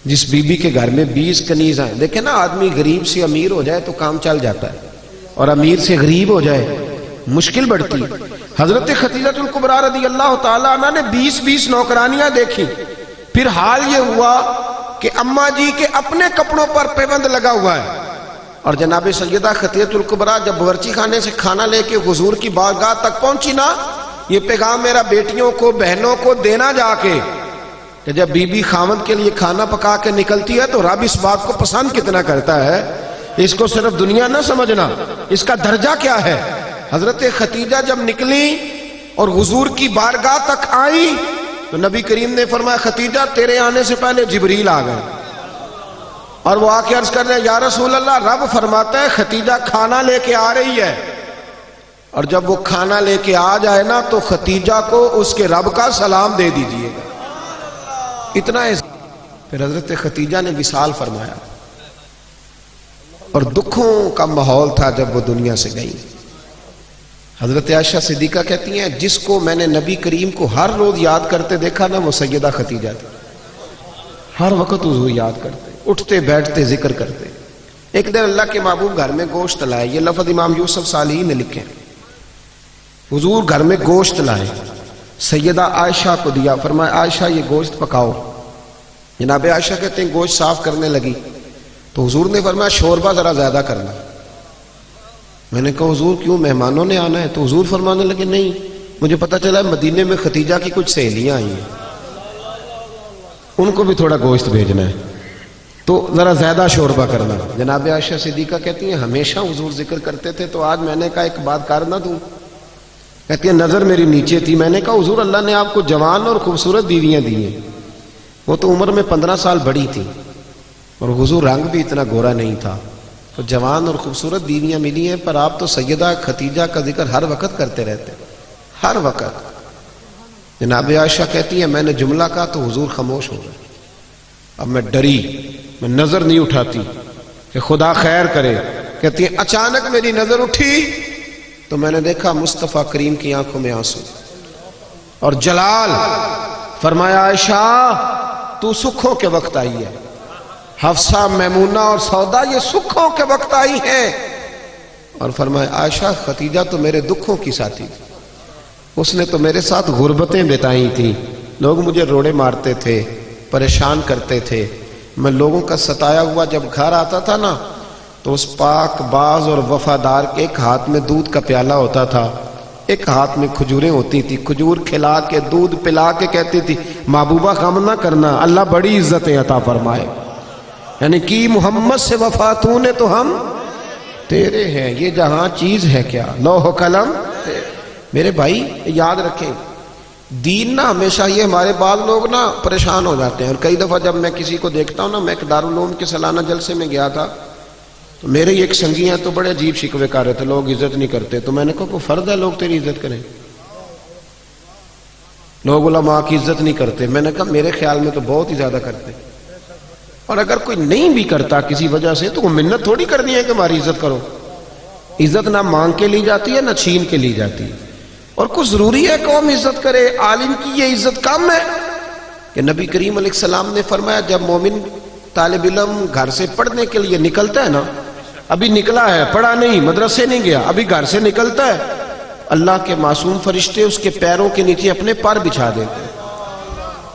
جس بی بی کے گھر میں 20 کنیز ہیں، دیکھیں نا آدمی غریب سے امیر ہو جائے تو کام چل جاتا ہے، اور امیر سے غریب ہو جائے مشکل بڑھتی. حضرت خدیجہ الکبریٰ رضی اللہ تعالیٰ عنہ نے 20 نوکرانیاں دیکھی. پھر حال یہ ہوا کہ اماں جی کے اپنے کپڑوں پر پیوند لگا ہوا ہے، اور جناب سیدہ خدیجہ الکبریٰ جب باورچی خانے سے کھانا لے کے حضور کی بارگاہ تک پہنچی نا، یہ پیغام میرا بیٹیوں کو بہنوں کو دینا جا کے کہ جب بی بی خاوند کے لیے کھانا پکا کے نکلتی ہے تو رب اس بات کو پسند کتنا کرتا ہے. اس کو صرف دنیا نہ سمجھنا، اس کا درجہ کیا ہے. حضرت خدیجہ جب نکلی اور حضور کی بارگاہ تک آئی تو نبی کریم نے فرمایا خدیجہ تیرے آنے سے پہلے جبریل آ گئے. اور وہ آ کے عرض کر رہے یا رسول اللہ، رب فرماتا ہے خدیجہ کھانا لے کے آ رہی ہے، اور جب وہ کھانا لے کے آ جائے نا تو خدیجہ کو اس کے رب کا سلام دے دیجئے گا. اتنا ہے. پھر حضرت خدیجہ نے وصال فرمایا، اور دکھوں کا ماحول تھا جب وہ دنیا سے گئی. حضرت عائشہ صدیقہ کہتی ہیں جس کو میں نے نبی کریم کو ہر روز یاد کرتے دیکھا نا وہ سیدہ خدیجہ تھی. ہر وقت حضور یاد کرتے، اٹھتے بیٹھتے ذکر کرتے. ایک دن اللہ کے محبوب گھر میں گوشت لائے، یہ لفظ امام یوسف صالحی نے لکھے. حضور گھر میں گوشت لائے، سیدہ عائشہ کو دیا، فرمایا عائشہ یہ گوشت پکاؤ. جناب عائشہ کہتے ہیں گوشت صاف کرنے لگی تو حضور نے فرمایا شوربہ ذرا زیادہ کرنا. میں نے کہا حضور کیوں، مہمانوں نے آنا ہے؟ تو حضور فرمانے لگے نہیں، مجھے پتا چلا مدینے میں خدیجہ کی کچھ سہیلیاں آئی ہیں، ان کو بھی تھوڑا گوشت بھیجنا ہے تو ذرا زیادہ شوربہ کرنا. جناب عائشہ صدیقہ کہتی ہیں ہمیشہ حضور ذکر کرتے تھے تو آج میں نے کہا ایک بات کر نہ دوں. کہتی ہے نظر میری نیچے تھی، میں نے کہا حضور اللہ نے آپ کو جوان اور خوبصورت بیویاں دی ہیں، وہ تو عمر میں 15 سال بڑی تھی اور حضور رنگ بھی اتنا گورا نہیں تھا، تو جوان اور خوبصورت بیویاں ملی ہیں، پر آپ تو سیدہ خدیجہ کا ذکر ہر وقت کرتے رہتے، ہر وقت. جناب عائشہ کہتی ہے میں نے جملہ کہا تو حضور خاموش ہو گئے. اب میں ڈری، میں نظر نہیں اٹھاتی کہ خدا خیر کرے. کہتی ہے اچانک میری نظر اٹھی تو میں نے دیکھا مصطفیٰ کریم کی آنکھوں میں آنسو اور جلال. فرمایا عائشہ تو سکھوں کے وقت آئی ہے، حفصہ میمونہ اور سودا یہ سکھوں کے وقت آئی ہیں. اور فرمایا عائشہ خدیجہ تو میرے دکھوں کی ساتھی تھی، اس نے تو میرے ساتھ غربتیں بتائی تھیں، لوگ مجھے روڑے مارتے تھے، پریشان کرتے تھے. میں لوگوں کا ستایا ہوا جب گھر آتا تھا نا تو اس پاک باز اور وفادار کے ایک ہاتھ میں دودھ کا پیالہ ہوتا تھا، ایک ہاتھ میں کھجوریں ہوتی تھی، کھجور کھلا کے دودھ پلا کے کہتی تھی محبوبہ غم نہ کرنا، اللہ بڑی عزتیں عطا فرمائے. یعنی کہ محمد سے وفا تو نے تو ہم تیرے ہیں، یہ جہاں چیز ہے کیا لوح و قلم. میرے بھائی یاد رکھیں دین نا ہمیشہ یہ ہمارے بعض لوگ نا پریشان ہو جاتے ہیں. اور کئی دفعہ جب میں کسی کو دیکھتا ہوں نا، میں ایک دارالعلوم کے سالانہ جلسے میں گیا تھا تو میرے ایک سنگی ہیں تو بڑے عجیب شکوے کر رہے تھے، لوگ عزت نہیں کرتے. تو میں نے کہا کوئی فرض ہے لوگ تیری عزت کریں؟ لوگ علماء کی عزت نہیں کرتے. میں نے کہا میرے خیال میں تو بہت ہی زیادہ کرتے، اور اگر کوئی نہیں بھی کرتا کسی وجہ سے تو وہ منت تھوڑی کرنی ہے کہ ہماری عزت کرو. عزت نہ مانگ کے لی جاتی ہے نہ چھین کے لی جاتی ہے. اور کچھ ضروری ہے قوم عزت کرے، عالم کی یہ عزت کم ہے کہ نبی کریم علیہ السلام نے فرمایا جب مومن طالب علم گھر سے پڑھنے کے لیے نکلتا ہے نا، ابھی نکلا ہے، پڑھا نہیں، مدرسے نہیں گیا، ابھی گھر سے نکلتا ہے، اللہ کے معصوم فرشتے اس کے پیروں کے نیچے اپنے پر بچھا دیتے ہیں.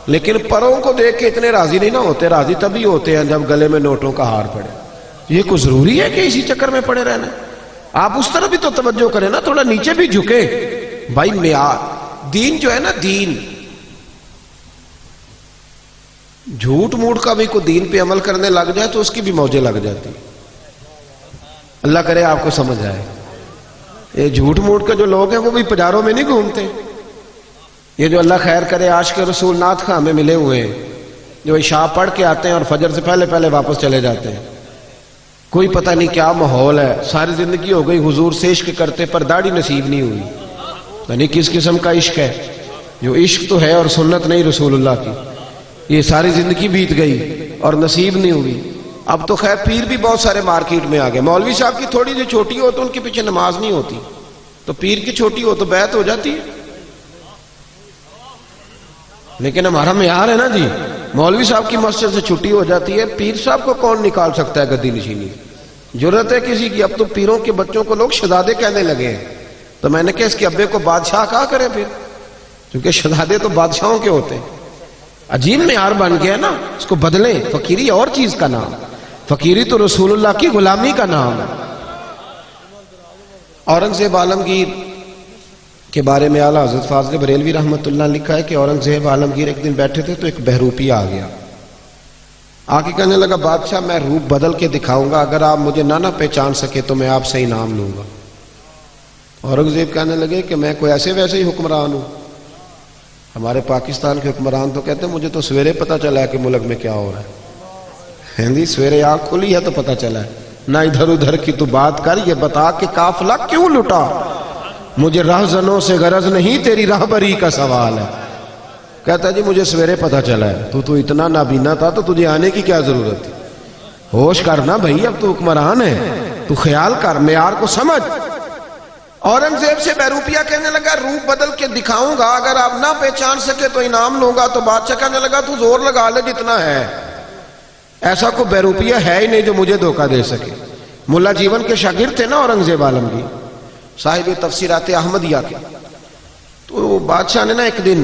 لیکن پروں کو دیکھ کے اتنے راضی نہیں نہ ہوتے، راضی تبھی ہوتے ہیں جب گلے میں نوٹوں کا ہار پڑے. یہ کوئی ضروری ہے کہ اسی چکر میں پڑے رہنا؟ آپ اس طرح بھی تو توجہ کریں نا، تھوڑا نیچے بھی جھکے. بھائی معیار دین جو ہے نا، دین جھوٹ موٹ کا بھی کوئی دین پہ عمل کرنے لگ جائے تو اس کی بھی موجیں لگ جاتی. اللہ کرے آپ کو سمجھ آئے. یہ جھوٹ موٹ کے جو لوگ ہیں وہ بھی پجاروں میں نہیں گھومتے. یہ جو اللہ خیر کرے عاشق رسول نعت خواہ ہمیں ملے ہوئے ہیں، جو عشاء پڑھ کے آتے ہیں اور فجر سے پہلے پہلے واپس چلے جاتے ہیں. کوئی پتہ نہیں کیا ماحول ہے، ساری زندگی ہو گئی حضور سے عشق کرتے پر داڑھی نصیب نہیں ہوئی. یعنی کس قسم کا عشق ہے؟ جو عشق تو ہے اور سنت نہیں رسول اللہ کی. یہ ساری زندگی بیت گئی اور نصیب نہیں ہوئی. اب تو خیر پیر بھی بہت سارے مارکیٹ میں آ گئے. مولوی صاحب کی تھوڑی سی چھوٹی ہو تو ان کے پیچھے نماز نہیں ہوتی. تو پیر کی چھوٹی ہو تو بیعت ہو جاتی ہے. لیکن ہمارا معیار ہے نا جی، مولوی صاحب کی مسجد سے چھٹی ہو جاتی ہے، پیر صاحب کو کون نکال سکتا ہے گدی نشینی؟ جرت ہے کسی کی؟ اب تو پیروں کے بچوں کو لوگ شہزادے کہنے لگے ہیں. تو میں نے کہا اس کے ابے کو بادشاہ کہا کریں پھر، کیونکہ شہزادے تو بادشاہوں کے ہوتے ہیں. عجیب معیار بن گیا نا، اس کو بدلیں. فقیری اور چیز کا نام، فقیری تو رسول اللہ کی غلامی کا نام ہے. اورنگزیب عالمگیر کے بارے میں اعلیٰ حضرت فاضل بریلوی رحمۃ اللہ لکھا ہے کہ اورنگزیب عالمگیر ایک دن بیٹھے تھے تو ایک بہروپی آ گیا، آ کے کہنے لگا بادشاہ میں روپ بدل کے دکھاؤں گا، اگر آپ مجھے نہ پہچان سکے تو میں آپ سے انعام لوں گا. اورنگزیب کہنے لگے کہ میں کوئی ایسے ویسے ہی حکمران ہوں. ہمارے پاکستان کے حکمران تو کہتے ہیں مجھے تو سویرے پتہ چلا ہے کہ ملک میں کیا ہو رہا ہے. ہندی سویرے آنکھ کھلی ہے تو پتہ چلا ہے. نہ ادھر ادھر کی تو بات کر، یہ بتا کہ قافلہ کیوں لٹا؟ مجھے راہزنوں سے غرض نہیں، تیری راہبری کا سوال ہے. کہتا جی مجھے سویرے پتہ چلا ہے. تو اتنا نابینا تھا تو تجھے آنے کی کیا ضرورت تھی؟ ہوش کرنا بھائی، اب تو حکمران ہے، تو خیال کر، معیار کو سمجھ. اورنگزیب سے بہروپیہ کہنے لگا روپ بدل کے دکھاؤں گا، اگر آپ نہ پہچان سکے تو انعام لوں گا. تو بادشاہ کہنے لگا تو زور لگا لے جتنا ہے، ایسا کوئی بہروپیہ ہے ہی نہیں جو مجھے دھوکہ دے سکے. ملا جیون کے شاگرد تھے نا اورنگزیب عالمگیر، صاحب تفسیرات احمدیہ کے. تو بادشاہ نے نا ایک دن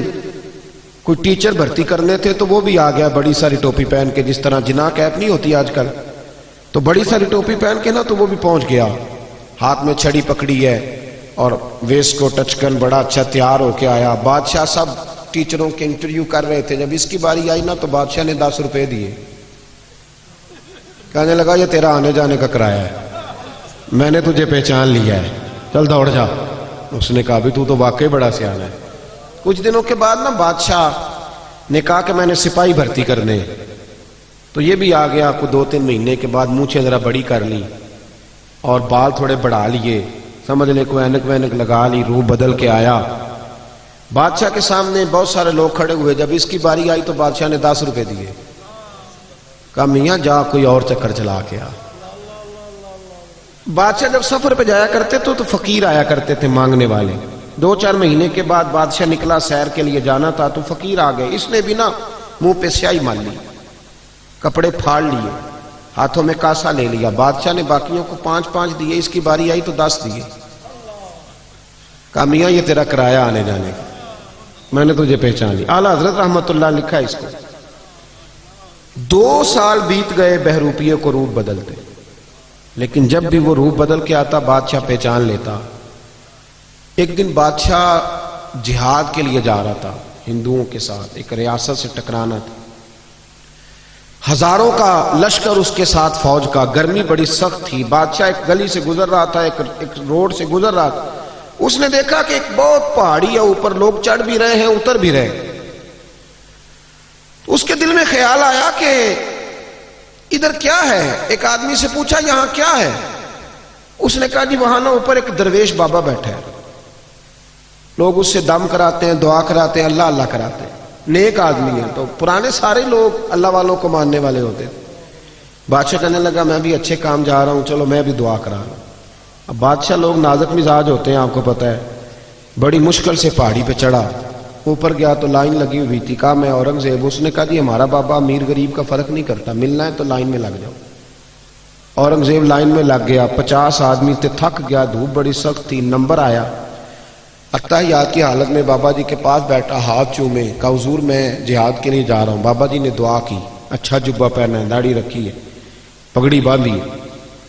کوئی ٹیچر بھرتی کرنے تھے، تو وہ بھی آ گیا بڑی ساری ٹوپی پہن کے، جس طرح جناح کیپ نہیں ہوتی آج کل، تو بڑی ساری ٹوپی پہن کے نا تو وہ بھی پہنچ گیا، ہاتھ میں چھڑی پکڑی ہے اور ویسٹ کو ٹچ کر بڑا اچھا تیار ہو کے آیا. بادشاہ سب ٹیچروں کے انٹرویو کر رہے تھے. جب اس کی باری آئی نا تو بادشاہ نے 10 روپے دیے. کہنے لگا یہ تیرا آنے جانے کا کرایہ ہے، میں نے تجھے پہچان لیا ہے، چل دوڑ جا. اس نے کہا بھی تو واقعی بڑا سیانا ہے. کچھ دنوں کے بعد نا بادشاہ نے کہا کہ میں نے سپاہی بھرتی کرنے، تو یہ بھی آ گیا. کو 2-3 مہینے کے بعد مونچھیں ذرا بڑی کر لی اور بال تھوڑے بڑھا لیے، سمجھ لے کوئی اینک وینک لگا لی، روح بدل کے آیا. بادشاہ کے سامنے بہت سارے لوگ کھڑے ہوئے. جب اس کی باری آئی تو بادشاہ نے 10 روپے دیے. کہا میاں جا کوئی اور چکر چلا کے آ. بادشاہ جب سفر پہ جایا کرتے تو فقیر آیا کرتے تھے مانگنے والے. 2-4 مہینے کے بعد بادشاہ نکلا سیر کے لیے جانا تھا تو فقیر آ گئے. اس نے بھی نا منہ پہ سیاہی مال لی، کپڑے پھاڑ لیے، ہاتھوں میں کاسا لے لیا. بادشاہ نے باقیوں کو 5-5 دیے، اس کی باری آئی تو 10 دیے. کہا میاں یہ تیرا کرایہ آنے جانے کا، میں نے تجھے پہچان لی. اعلیٰ حضرت رحمت اللہ لکھا ہے اس کو. 2 سال بیت گئے بہروپیے کو روپ بدلتے، لیکن جب بھی وہ روپ بدل کے آتا بادشاہ پہچان لیتا. ایک دن بادشاہ جہاد کے لیے جا رہا تھا ہندوؤں کے ساتھ، ایک ریاست سے ٹکرانا تھا. ہزاروں کا لشکر اس کے ساتھ فوج کا. گرمی بڑی سخت تھی. بادشاہ ایک گلی سے گزر رہا تھا، ایک روڈ سے گزر رہا تھا. اس نے دیکھا کہ ایک بہت پہاڑی ہے، اوپر لوگ چڑھ بھی رہے ہیں اتر بھی رہے. اس کے دل میں خیال آیا کہ ادھر کیا ہے. ایک آدمی سے پوچھا یہاں کیا ہے. اس نے کہا جی وہاں نا اوپر ایک درویش بابا بیٹھا ہے، لوگ اس سے دم کراتے ہیں، دعا کراتے ہیں، اللہ اللہ کراتے ہیں، نیک آدمی ہے. تو پرانے سارے لوگ اللہ والوں کو ماننے والے ہوتے. بادشاہ کہنے لگا میں بھی اچھے کام جا رہا ہوں، چلو میں بھی دعا کرا رہا ہوں. اب بادشاہ لوگ نازک مزاج ہوتے ہیں، آپ کو پتہ ہے. بڑی مشکل سے پہاڑی پہ چڑھا، اوپر گیا تو لائن لگی ہوئی تھی. کہا میں اورنگزیب. اس نے کہا جی ہمارا بابا امیر غریب کا فرق نہیں کرتا، ملنا ہے تو لائن میں لگ جاؤ. اورنگزیب لائن میں لگ گیا. 50 آدمی تھے، تھک گیا، دھوپ بڑی سخت تھی. نمبر آیا، اتحیات کی حالت میں بابا جی کے پاس بیٹھا، ہاتھ چومے. کہا حضور میں جہاد کے لیے جا رہا ہوں. بابا جی نے دعا کی، اچھا جبہ پہنا ہے، داڑھی رکھی ہے، پگڑی باندھی،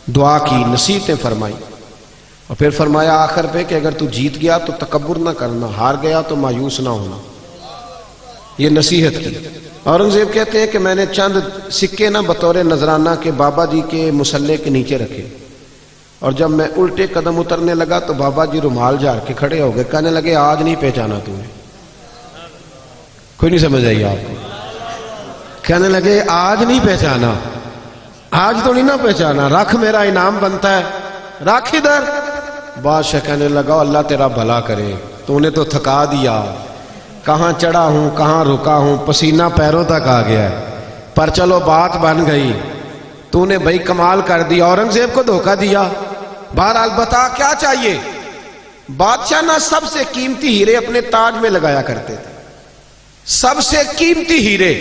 دعا کی، نصیحتیں فرمائی. اور پھر فرمایا آخر پہ کہ اگر تو جیت گیا تو تکبر نہ کرنا، ہار گیا تو مایوس نہ ہونا. یہ نصیحت کی. اورنگزیب کہتے ہیں کہ میں نے چند سکے نہ بطور نذرانہ کے بابا جی کے مصلے کے نیچے رکھے، اور جب میں الٹے قدم اترنے لگا تو بابا جی رومال جھاڑ کے کھڑے ہو گئے. کہنے لگے آج نہیں پہچانا تو نے. کوئی نہیں سمجھ آئی آپ کو؟ کہنے لگے آج نہیں پہچانا، آج تو نہیں نہ پہچانا، رکھ میرا انعام بنتا ہے، رکھ ادھر. بادشاہ کہنے لگا اللہ تیرا بھلا کرے، تو نے تو تھکا دیا. کہاں چڑھا ہوں کہاں رکا ہوں، پسینہ پیروں تک آ گیا ہے، پر چلو بات بن گئی. تو نے بھائی کمال کر دیا، اورنگزیب کو دھوکہ دیا. بہرحال بتا کیا چاہیے. بادشاہ نا سب سے قیمتی ہیرے اپنے تاج میں لگایا کرتے تھے، سب سے قیمتی ہیرے.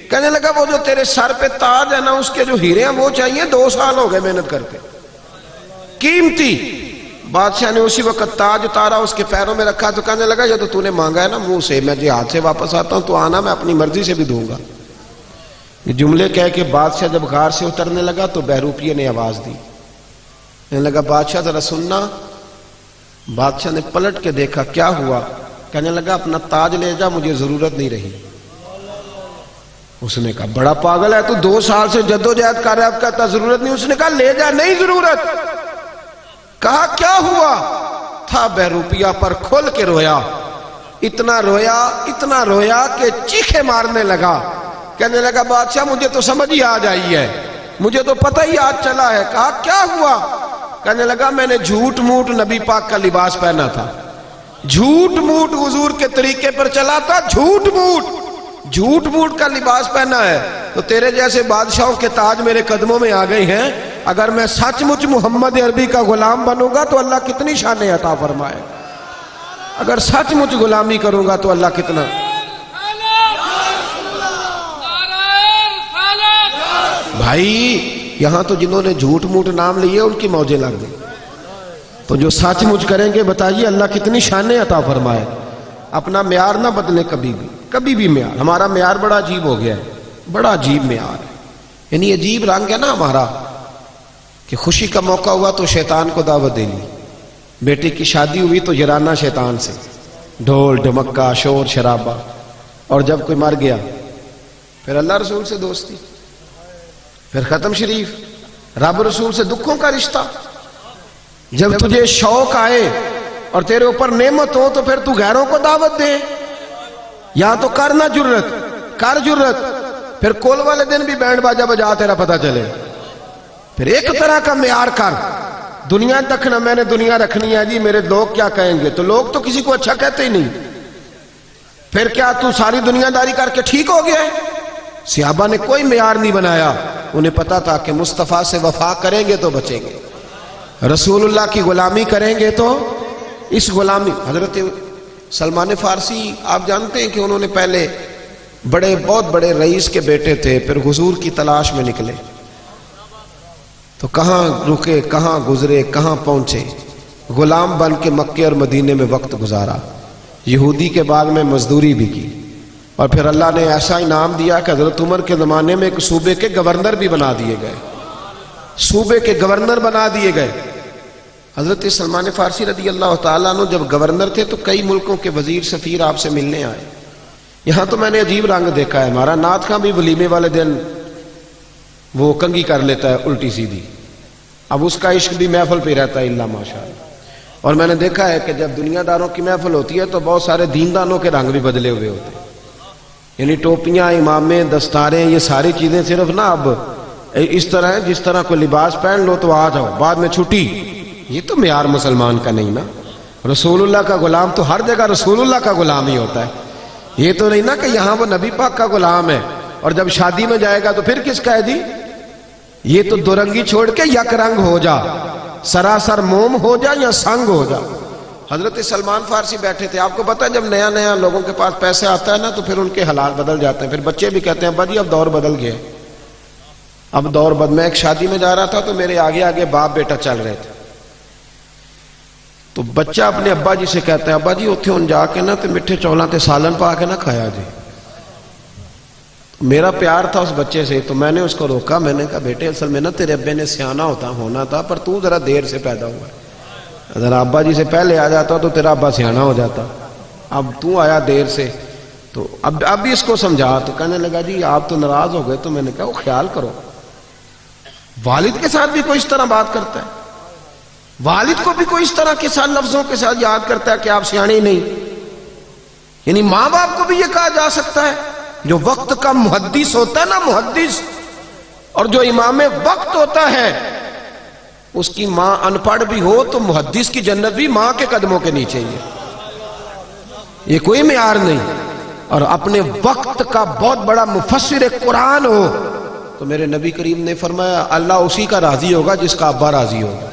کہنے لگا وہ جو تیرے سر پہ تاج ہے نا اس کے جو ہیرے ہیں وہ چاہیے، 2 سال ہو گئے محنت کرتے، قیمتی. بادشاہ نے اسی وقت تاج اتارا، اس کے پیروں میں رکھا تو کہنے لگا یہ تو نے مانگا ہے نا منہ سے، میں جہاد سے واپس آتا ہوں تو آنا، میں اپنی مرضی سے بھی دوں گا. یہ جملے کہہ کے بادشاہ جب غار سے اترنے لگا تو بہروپیے نے آواز دی. کہنے لگا بادشاہ ذرا سننا. بادشاہ نے پلٹ کے دیکھا، کیا ہوا؟ کہنے لگا اپنا تاج لے جا، مجھے ضرورت نہیں رہی. اس نے کہا بڑا پاگل ہے تو، 2 سال سے جدوجہد کر رہا ہے، اب کہتا ضرورت نہیں. اس نے کہا لے جا. نہیں ضرورت. کہا کیا ہوا؟ تھا بہروپیہ پر کھول کے رویا، اتنا رویا کہ چیخے مارنے لگا. کہنے لگا بادشاہ مجھے تو سمجھ ہی آ جائی ہے، مجھے تو پتہ ہی آج چلا ہے. کہا کیا ہوا؟ کہنے لگا میں نے جھوٹ موٹ نبی پاک کا لباس پہنا تھا، جھوٹ موٹ حضور کے طریقے پر چلا تھا، جھوٹ موٹ کا لباس پہنا ہے. تو تیرے جیسے بادشاہوں کے تاج میرے قدموں میں آ گئے ہیں. اگر میں سچ مچ محمد عربی کا غلام بنوں گا تو اللہ کتنی شانیں عطا فرمائے. اگر سچ مچ غلامی کروں گا تو اللہ کتنا. بھائی یہاں تو جنہوں نے جھوٹ موٹ نام لیے ان کی موجیں لگ گئی، تو جو سچ مچ کریں گے بتائیے اللہ کتنی شانیں عطا فرمائے. اپنا معیار نہ بدلے کبھی بھی معیار. ہمارا معیار بڑا عجیب ہو گیا ہے، بڑا عجیب معیار ہے. یعنی عجیب رنگ ہے نا ہمارا کہ خوشی کا موقع ہوا تو شیطان کو دعوت دے لی، بیٹے کی شادی ہوئی تو جرانہ شیطان سے، ڈھول ڈھمکا شور شرابہ. اور جب کوئی مر گیا پھر اللہ رسول سے دوستی، پھر ختم شریف، رب رسول سے دکھوں کا رشتہ. جب تجھے شوق آئے اور تیرے اوپر نعمت ہو تو پھر تو غیروں کو دعوت دے. یا تو کرنا کر جرت، پھر کول والے دن بھی بینڈ باجا بجا تیرا پتہ چلے. پھر ایک طرح کا معیار کر. دنیا دکھنا میں نے دنیا رکھنی ہے جی، میرے لوگ کیا کہیں گے؟ تو لوگ تو کسی کو اچھا کہتے ہی نہیں. پھر کیا تو ساری دنیا داری کر کے ٹھیک ہو گیا ہے؟ صحابہ نے کوئی معیار نہیں بنایا، انہیں پتا تھا کہ مصطفیٰ سے وفا کریں گے تو بچیں گے، رسول اللہ کی غلامی کریں گے تو اس غلامی. حضرت سلمان فارسی آپ جانتے ہیں کہ انہوں نے پہلے بہت بڑے رئیس کے بیٹے تھے، پھر حضور کی تلاش میں نکلے تو کہاں رکے، کہاں گزرے، کہاں پہنچے. غلام بن کے مکے اور مدینے میں وقت گزارا، یہودی کے باغ میں مزدوری بھی کی، اور پھر اللہ نے ایسا انعام دیا کہ حضرت عمر کے زمانے میں ایک صوبے کے گورنر بھی بنا دیے گئے، صوبے کے گورنر بنا دیے گئے. حضرت سلمان فارسی رضی اللہ تعالیٰ عنہ جب گورنر تھے تو کئی ملکوں کے وزیر سفیر آپ سے ملنے آئے. یہاں تو میں نے عجیب رنگ دیکھا ہے، ہمارا نعت خاں بھی ولیمے والے دن وہ کنگھی کر لیتا ہے الٹی سیدھی، اب اس کا عشق بھی محفل پہ رہتا ہے، اللہ ماشاءاللہ. اور میں نے دیکھا ہے کہ جب دنیا داروں کی محفل ہوتی ہے تو بہت سارے دیندانوں کے رنگ بھی بدلے ہوئے ہوتے ہیں، یعنی ٹوپیاں، امامیں، دستاریں، یہ ساری چیزیں صرف نا اب اس طرح ہے جس طرح کوئی لباس پہن لو تو آ جاؤ، بعد میں چھٹی. یہ تو معیار مسلمان کا نہیں نا. رسول اللہ کا غلام تو ہر جگہ رسول اللہ کا غلام ہی ہوتا ہے. یہ تو نہیں نا کہ یہاں وہ نبی پاک کا غلام ہے اور جب شادی میں جائے گا تو پھر کس کا ہے جی؟ یہ تو دو رنگی چھوڑ کے یک رنگ ہو جا، سراسر موم ہو جا یا سنگ ہو جا. حضرت سلمان فارسی بیٹھے تھے. آپ کو پتا ہے جب نیا نیا لوگوں کے پاس پیسے آتا ہے نا تو پھر ان کے حالات بدل جاتے ہیں. پھر بچے بھی کہتے ہیں ابا جی اب دور بدل گئے، اب دور میں ایک شادی میں جا رہا تھا تو میرے آگے آگے باپ بیٹا چل رہے تھے، تو بچہ اپنے ابا جی سے کہتا ہے ابا جی اتھے ان جا کے نا تو میٹھے چولاں تے سالن پا کے نہ کھایا جی. میرا پیار تھا اس بچے سے تو میں نے اس کو روکا، میں نے کہا بیٹے اصل میں نا تیرے ابے نے سیانا ہونا تھا پر تو ذرا دیر سے پیدا ہوا ہے، اگر ابا جی سے پہلے آ جاتا تو تیرا ابا سیانا ہو جاتا، اب تو آیا دیر سے. تو اب بھی اس کو سمجھا تو کہنے لگا جی آپ تو ناراض ہو گئے. تو میں نے کہا وہ خیال کرو، والد کے ساتھ بھی کوئی اس طرح بات کرتا ہے، والد کو بھی کوئی اس طرح کے ساتھ لفظوں کے ساتھ یاد کرتا ہے کہ آپ سیانے ہی نہیں. یعنی ماں باپ کو بھی یہ کہا جا سکتا ہے. جو وقت کا محدث ہوتا ہے نا، محدث، اور جو امام وقت ہوتا ہے اس کی ماں ان پڑھ بھی ہو تو محدث کی جنت بھی ماں کے قدموں کے نیچے ہی ہے. یہ کوئی معیار نہیں. اور اپنے وقت کا بہت بڑا مفسر قرآن ہو تو میرے نبی کریم نے فرمایا اللہ اسی کا راضی ہوگا جس کا ابا راضی ہوگا.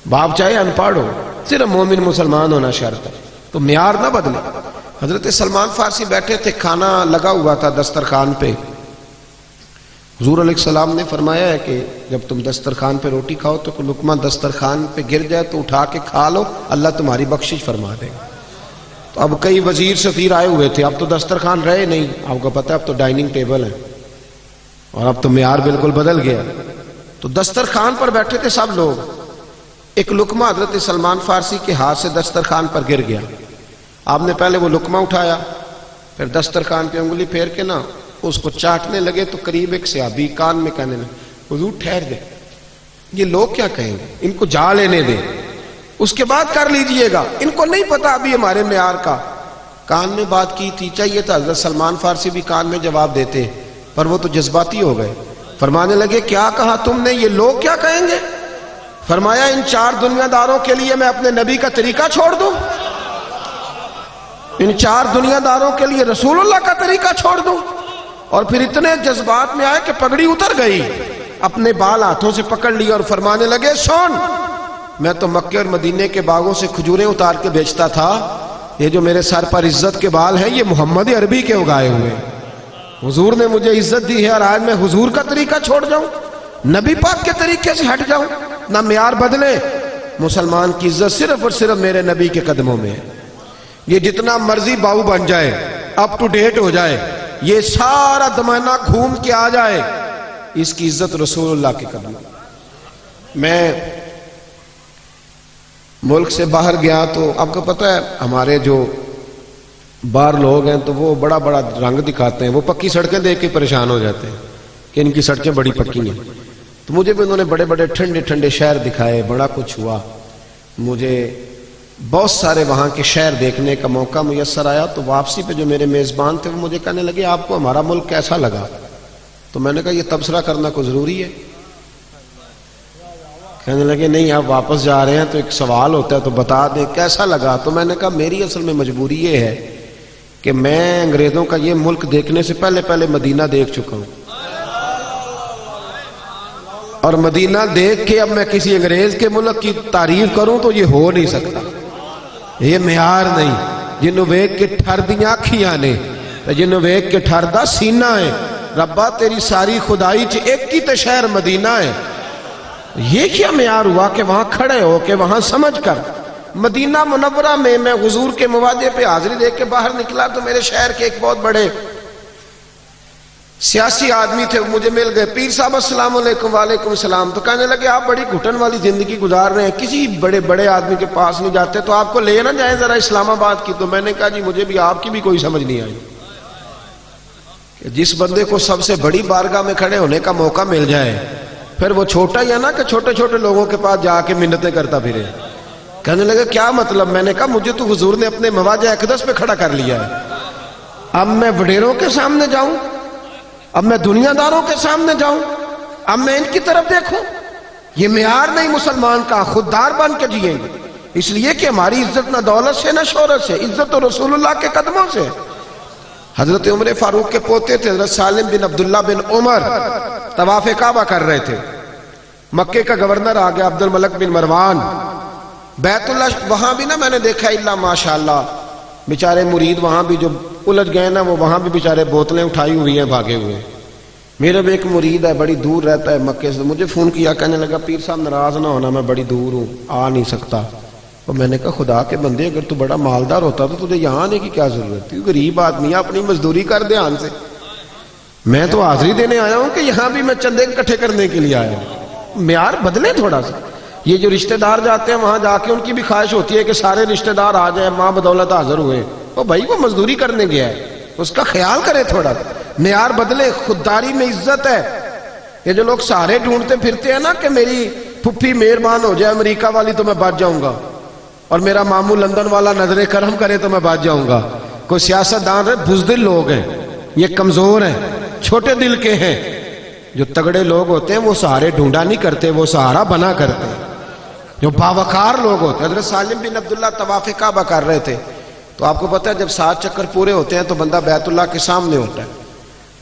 باپ چاہے ان پڑھ ہو، صرف مومن مسلمان ہونا شرط ہے، تو معیار نہ بدلے۔ حضرت سلمان فارسی بیٹھے تھے، کھانا لگا ہوا تھا دسترخوان پہ، حضور علیہ السلام نے فرمایا ہے کہ جب تم دسترخوان پہ روٹی کھاؤ تو کوئی لقمہ دسترخوان پہ گر جائے تو اٹھا کے کھا لو، اللہ تمہاری بخشش فرما دے گا۔ تو اب کئی وزیر سفیر آئے ہوئے تھے، اب تو دسترخوان رہے نہیں، آپ کو پتہ ہے اب تو ڈائننگ ٹیبل ہے، اور اب تو معیار بالکل بدل گیا۔ تو دسترخوان پر بیٹھے تھے سب لوگ، ایک لقمہ حضرت سلمان فارسی کے ہاتھ سے دسترخوان پر گر گیا۔ آپ نے پہلے وہ لقمہ اٹھایا، پھر دسترخوان پہ انگلی پھیر کے نا اس کو چاٹنے لگے، تو قریب ایک صحابی کان میں کہنے لگے حضور ٹھہر دے، یہ لوگ کیا کہیں گے، ان کو جا لینے دیں، اس کے بعد کر لیجئے گا، ان کو نہیں پتا ابھی ہمارے معیار کا۔ کان میں بات کی تھی، چاہیے تھا حضرت سلمان فارسی بھی کان میں جواب دیتے، پر وہ تو جذباتی ہو گئے۔ فرمانے لگے کیا کہا تم نے، یہ لوگ کیا کہیں گے؟ فرمایا ان 4 دنیا داروں کے لیے میں اپنے نبی کا طریقہ چھوڑ دوں، ان 4 دنیا داروں کے لیے رسول اللہ کا طریقہ چھوڑ دوں؟ اور پھر اتنے جذبات میں آئے کہ پگڑی اتر گئی، اپنے بال ہاتھوں سے پکڑ لی اور فرمانے لگے سن، میں تو مکے اور مدینے کے باغوں سے کھجوریں اتار کے بیچتا تھا، یہ جو میرے سر پر عزت کے بال ہیں یہ محمد عربی کے اگائے ہوئے، حضور نے مجھے عزت دی ہے اور آج میں حضور کا طریقہ چھوڑ جاؤں، نبی پاک کے طریقے سے ہٹ جاؤں؟ نہ معیار بدلے، مسلمان کی عزت صرف اور صرف میرے نبی کے قدموں میں ہے۔ یہ جتنا مرضی باؤ بن جائے، اپ ٹو ڈیٹ ہو جائے، یہ سارا زمانہ گھوم کے آ جائے، اس کی عزت رسول اللہ کے قدموں۔ میں ملک سے باہر گیا تو آپ کو پتہ ہے ہمارے جو باہر لوگ ہیں تو وہ بڑا بڑا رنگ دکھاتے ہیں، وہ پکی سڑکیں دیکھ کے پریشان ہو جاتے ہیں کہ ان کی سڑکیں بڑی پکی ہیں۔ تو مجھے بھی انہوں نے بڑے بڑے ٹھنڈے ٹھنڈے شہر دکھائے، بڑا کچھ ہوا، مجھے بہت سارے وہاں کے شہر دیکھنے کا موقع میسر آیا۔ تو واپسی پہ جو میرے میزبان تھے وہ مجھے کہنے لگے آپ کو ہمارا ملک کیسا لگا؟ تو میں نے کہا یہ تبصرہ کرنا کوئی ضروری ہے؟ کہنے لگے نہیں آپ واپس جا رہے ہیں تو ایک سوال ہوتا ہے تو بتا دیں کیسا لگا۔ تو میں نے کہا میری اصل میں مجبوری یہ ہے کہ میں انگریزوں کا یہ ملک دیکھنے سے پہلے مدینہ دیکھ چکا ہوں، اور مدینہ دیکھ کے اب میں کسی انگریز کے ملک کی تعریف کروں تو یہ ہو نہیں سکتا، یہ معیار نہیں۔ جنوں ویکھ کے ٹھر دیاں اکھیاں نے تے جنوں ویکھ کے ٹھر دا سینہ ہے، ربا تیری ساری خدائی چ ایک ہی تے شہر مدینہ ہے۔ یہ کیا معیار ہوا کہ وہاں کھڑے ہو کے وہاں سمجھ کر مدینہ منورہ میں حضور کے مواجہ پہ حاضری دے کے باہر نکلا تو میرے شہر کے ایک بہت بڑے سیاسی آدمی تھے، مجھے مل گئے، پیر صاحب السلام علیکم۔ وعلیکم السلام۔ تو کہنے لگے آپ بڑی گھٹن والی زندگی گزار رہے ہیں، کسی بڑے آدمی کے پاس نہیں جاتے، تو آپ کو لے نہ جائیں ذرا اسلام آباد کی؟ تو میں نے کہا جی مجھے بھی آپ کی بھی کوئی سمجھ نہیں آئی کہ جس بندے کو سب سے بڑی بارگاہ میں کھڑے ہونے کا موقع مل جائے پھر وہ چھوٹا ہی ہے نا کہ چھوٹے چھوٹے لوگوں کے پاس جا کے منتیں کرتا پھرے۔ کہنے لگے کیا مطلب؟ میں نے کہا مجھے تو حضور نے اپنے مواجہ اقدس پہ کھڑا کر لیا ہے، اب میں وڈیروں کے سامنے جاؤں، اب میں دنیا داروں کے سامنے جاؤں، اب میں ان کی طرف دیکھوں؟ یہ معیار نہیں مسلمان کا، خوددار بن کے جئیں گے، اس لیے کہ ہماری عزت نہ دولت سے نہ شہرت سے، عزت تو رسول اللہ کے قدموں سے۔ حضرت عمر فاروق کے پوتے تھے حضرت سالم بن عبداللہ بن عمر، طواف کعبہ کر رہے تھے، مکے کا گورنر آ گیا عبد الملک بن مروان، بیت اللہ وہاں بھی نا میں نے دیکھا الا ماشاءاللہ بیچارے مرید وہاں بھی جو الجھ گئے نا وہ وہاں بھی بیچارے بوتلیں اٹھائی ہوئی ہیں بھاگے ہوئے۔ میرا بھی ایک مرید ہے بڑی دور رہتا ہے مکے سے، مجھے فون کیا، کہنے لگا پیر صاحب ناراض نہ ہونا میں بڑی دور ہوں آ نہیں سکتا۔ اور میں نے کہا خدا کے بندے اگر تو بڑا مالدار ہوتا تو تجھے یہاں آنے کی کیا ضرورت تھی؟ غریب آدمی ہے، اپنی مزدوری کر دھیان سے، میں تو حاضری دینے آیا ہوں کہ یہاں بھی میں چندے اکٹھے کرنے کے لیے آیا ہوں۔ معیار بدلے تھوڑا سا۔ یہ جو رشتہ دار جاتے ہیں وہاں جا کے ان کی بھی خواہش ہوتی ہے کہ سارے رشتہ دار آ جائیں، ماں بدولت حاضر ہوئے، وہ بھائی وہ مزدوری کرنے گیا ہے، اس کا خیال کرے تھوڑا۔ معیار بدلے، خودداری میں عزت ہے۔ یہ جو لوگ سہارے ڈھونڈتے پھرتے ہیں نا کہ میری پھپھی مہربان ہو جائے امریکہ والی تو میں بچ جاؤں گا، اور میرا ماموں لندن والا نظر کرم کرے تو میں بچ جاؤں گا، کوئی سیاست دان رہے، بزدل لوگ ہیں، یہ کمزور ہیں، چھوٹے دل کے ہیں۔ جو تگڑے لوگ ہوتے ہیں وہ سہارے ڈھونڈا نہیں کرتے، وہ سہارا بنا کرتے ہیں۔ جو باوقار لوگ ہوتے ہیں، حضرت سالم بن عبداللہ طواف کعبہ کر رہے تھے، تو آپ کو پتہ ہے جب 7 چکر پورے ہوتے ہیں تو بندہ بیت اللہ کے سامنے ہوتا ہے،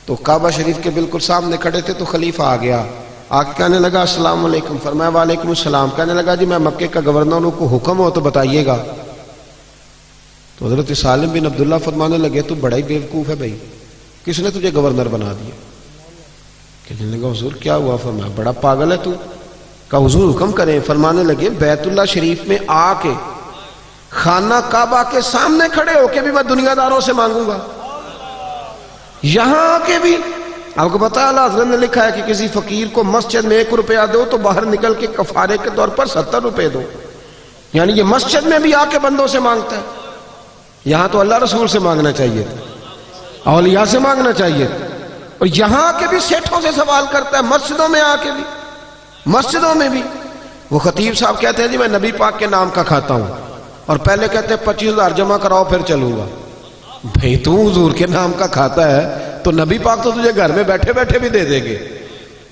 تو کعبہ شریف کے بالکل سامنے کھڑے تھے تو خلیفہ آ گیا، آگے کہنے لگا السلام علیکم، فرمایا وعلیکم السلام، کہنے لگا جی میں مکے کا گورنر ہوں، کو حکم ہو تو بتائیے گا۔ تو حضرت سالم بن عبداللہ فرمانے لگے تو بڑا ہی بیوقوف ہے بھائی، کس نے تجھے گورنر بنا دیا؟ کہنے لگا حضور کیا ہوا؟ فرمایا بڑا پاگل ہے تو۔ کہا حضور حکم کریں۔ فرمانے لگے بیت اللہ شریف میں آ کے خانہ کعبہ کے سامنے کھڑے ہو کے بھی میں دنیا داروں سے مانگوں گا، یہاں آ کے بھی۔ آپ کو پتا ہے اللہ حضرت نے لکھا ہے کہ کسی فقیر کو مسجد میں 1 روپیہ دو تو باہر نکل کے کفارے کے طور پر 70 روپے دو، یعنی یہ مسجد میں بھی آ کے بندوں سے مانگتا ہے۔ یہاں تو اللہ رسول سے مانگنا چاہیے تھا، اولیاء سے مانگنا چاہیے تھا، اور یہاں کے بھی سیٹھوں سے سوال کرتا ہے، مسجدوں میں آ کے بھی، مسجدوں میں بھی۔ وہ خطیب صاحب کہتے ہیں جی میں نبی پاک کے نام کا کھاتا ہوں، اور پہلے کہتے ہیں 25,000 جمع کراؤ پھر چلوں گا۔ بھئی تو حضور کے نام کا کھاتا ہے تو نبی پاک تو تجھے گھر میں بیٹھے بیٹھے بھی دے دے گے،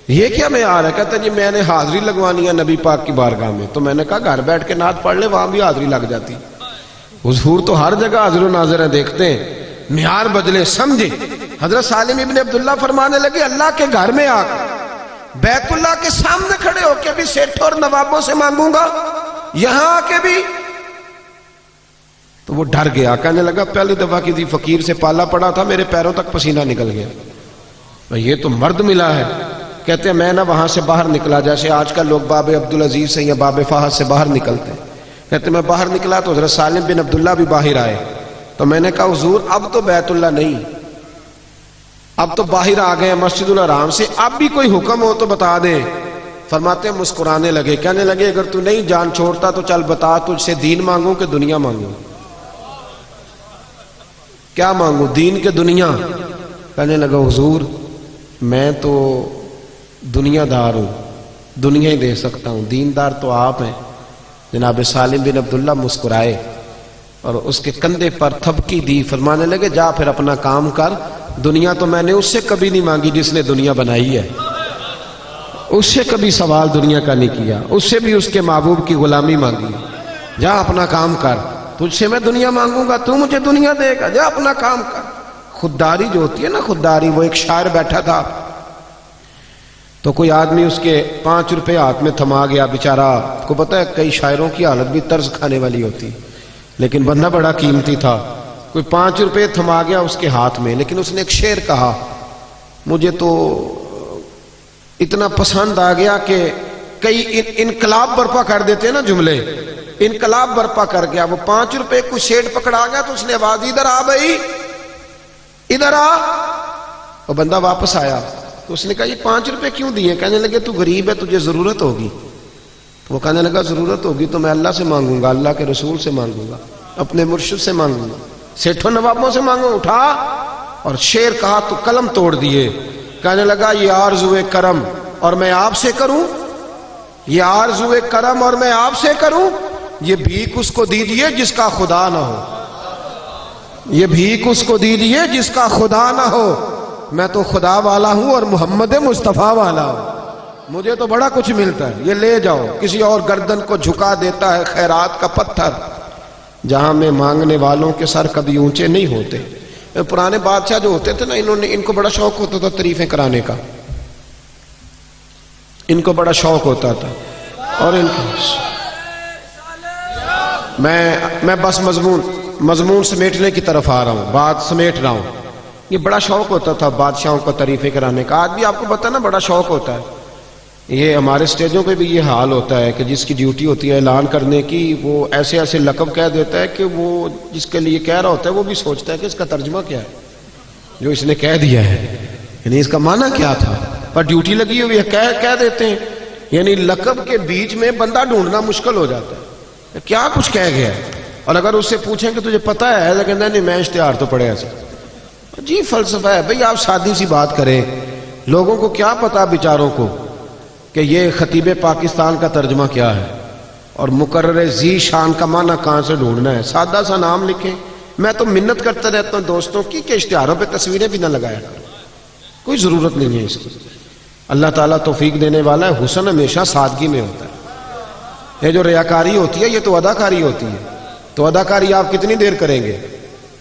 یہ کیا معیار ہے؟ کہتے ہیں جی میں نے حاضری لگوانی ہے نبی پاک کی بارگاہ میں، تو میں نے کہا گھر بیٹھ کے نعت پڑھ لے، وہاں بھی حاضری لگ جاتی۔ حضور تو ہر جگہ حاضر و ناظر ہیں، دیکھتے ہیں، معیار بدلے، سمجھے۔ حضرت سالم ابن عبداللہ فرمانے لگے اللہ کے گھر میں آ کر بیت اللہ کے سامنے کھڑے ہو کے بھی سیٹھوں اور نوابوں سے مانگوں گا، یہاں آ کے بھی۔ تو وہ ڈر گیا، کہنے لگا پہلی دفعہ کسی فقیر سے پالا پڑا تھا، میرے پیروں تک پسینہ نکل گیا، یہ تو مرد ملا ہے۔ کہتے ہیں میں نہ وہاں سے باہر نکلا جیسے آج کل لوگ باب عبدالعزیز سے یا باب فہد سے باہر نکلتے ہیں۔ کہتے ہیں میں باہر نکلا تو حضرت سالم بن عبداللہ بھی باہر آئے، تو میں نے کہا حضور اب تو بیت اللہ نہیں، اب تو باہر آ گئے مسجد الحرام سے، اب بھی کوئی حکم ہو تو بتا دیں۔ فرماتے ہیں مسکرانے لگے، کہنے لگے اگر تو نہیں جان چھوڑتا تو چل بتا تجھ سے دین مانگوں کہ دنیا مانگوں؟ کیا مانگوں، دین کے دنیا؟ کہنے لگا حضور میں تو دنیا دار ہوں، دنیا ہی دے سکتا ہوں، دیندار تو آپ ہیں۔ جناب سالم بن عبداللہ مسکرائے اور اس کے کندھے پر تھپکی دی، فرمانے لگے جا پھر اپنا کام کر، دنیا تو میں نے اس سے کبھی نہیں مانگی جس نے دنیا بنائی ہے، اس سے کبھی سوال دنیا کا نہیں کیا، اس سے بھی اس کے محبوب کی غلامی مانگی، جا اپنا کام کر، تجھ سے میں دنیا مانگوں گا تو مجھے دنیا دے گا، جا اپنا کام کر۔ خودداری جو ہوتی ہے نا، خودداری، وہ ایک شاعر بیٹھا تھا تو کوئی آدمی اس کے 5 روپے ہاتھ میں تھما گیا، بیچارہ کو پتہ ہے کئی شاعروں کی حالت بھی طرز کھانے والی ہوتی، لیکن بندہ بڑا قیمتی تھا، کوئی 5 روپے تھما گیا اس کے ہاتھ میں، لیکن اس نے ایک شعر کہا مجھے تو اتنا پسند آ گیا کہ کئی انقلاب برپا کر دیتے ہیں نا جملے، انقلاب برپا کر گیا۔ وہ 5 روپے کو شیٹ پکڑا گیا تو اس نے آواز ادھر آ بھائی ادھر آ، وہ بندہ واپس آیا تو اس نے کہا یہ 5 روپے کیوں دیے؟ کہنے لگے تو غریب ہے تجھے ضرورت ہوگی، تو وہ کہنے لگا ضرورت ہوگی تو میں اللہ سے مانگوں گا، اللہ کے رسول سے مانگوں گا، اپنے مرشد سے مانگوں گا، سیٹھوں نوابوں سے مانگوں۔ اٹھا اور شعر کہا تو قلم توڑ دیے، کہنے لگا یہ آرزوئے کرم اور میں آپ سے کروں، یہ آرزوئے کرم اور میں آپ سے کروں، یہ بھیک اس کو دیجئے جس کا خدا نہ ہو، یہ بھیک اس کو دیجئے جس کا خدا نہ ہو، میں تو خدا والا ہوں اور محمد مصطفیٰ والا ہوں، مجھے تو بڑا کچھ ملتا ہے، یہ لے جاؤ۔ کسی اور گردن کو جھکا دیتا ہے خیرات کا پتھر، جہاں میں مانگنے والوں کے سر کبھی اونچے نہیں ہوتے۔ پرانے بادشاہ جو ہوتے تھے نا، ان کو بڑا شوق ہوتا تھا تعریفیں کرانے کا، ان کو بڑا شوق ہوتا تھا، اور ان کو میں بس مضمون سمیٹنے کی طرف آ رہا ہوں، بات سمیٹ رہا ہوں۔ یہ بڑا شوق ہوتا تھا بادشاہوں کا تعریفیں کرانے کا، آج بھی آپ کو پتہ نا بڑا شوق ہوتا ہے۔ یہ ہمارے سٹیجوں پہ بھی یہ حال ہوتا ہے کہ جس کی ڈیوٹی ہوتی ہے اعلان کرنے کی، وہ ایسے ایسے لقب کہہ دیتا ہے کہ وہ جس کے لیے کہہ رہا ہوتا ہے وہ بھی سوچتا ہے کہ اس کا ترجمہ کیا ہے جو اس نے کہہ دیا ہے، یعنی اس کا معنی کیا تھا، پر ڈیوٹی لگی ہوئی ہے کہہ دیتے ہیں، یعنی لقب کے بیچ میں بندہ ڈھونڈنا مشکل ہو جاتا ہے کیا کچھ کہہ گیا ہے۔ اور اگر اس سے پوچھیں کہ تجھے پتہ ہے تو کہتا ہے نہیں میں اشتہار تو پڑھے ایسے۔ جی فلسفہ ہے بھئی، آپ سادی سی بات کریں، لوگوں کو کیا پتا بیچاروں کو کہ یہ خطیب پاکستان کا ترجمہ کیا ہے اور مقرر ذی شان کا معنی کہاں سے ڈھونڈنا ہے۔ سادہ سا نام لکھیں۔ میں تو منت کرتا رہتا ہوں دوستوں کی کہ اشتہاروں پہ تصویریں بھی نہ لگایا کرو، کوئی ضرورت نہیں ہے اس کی۔ اللہ تعالیٰ توفیق دینے والا ہے، حسن ہمیشہ سادگی میں ہوتا ہے۔ یہ جو ریاکاری ہوتی ہے یہ تو اداکاری ہوتی ہے، تو اداکاری آپ کتنی دیر کریں گے؟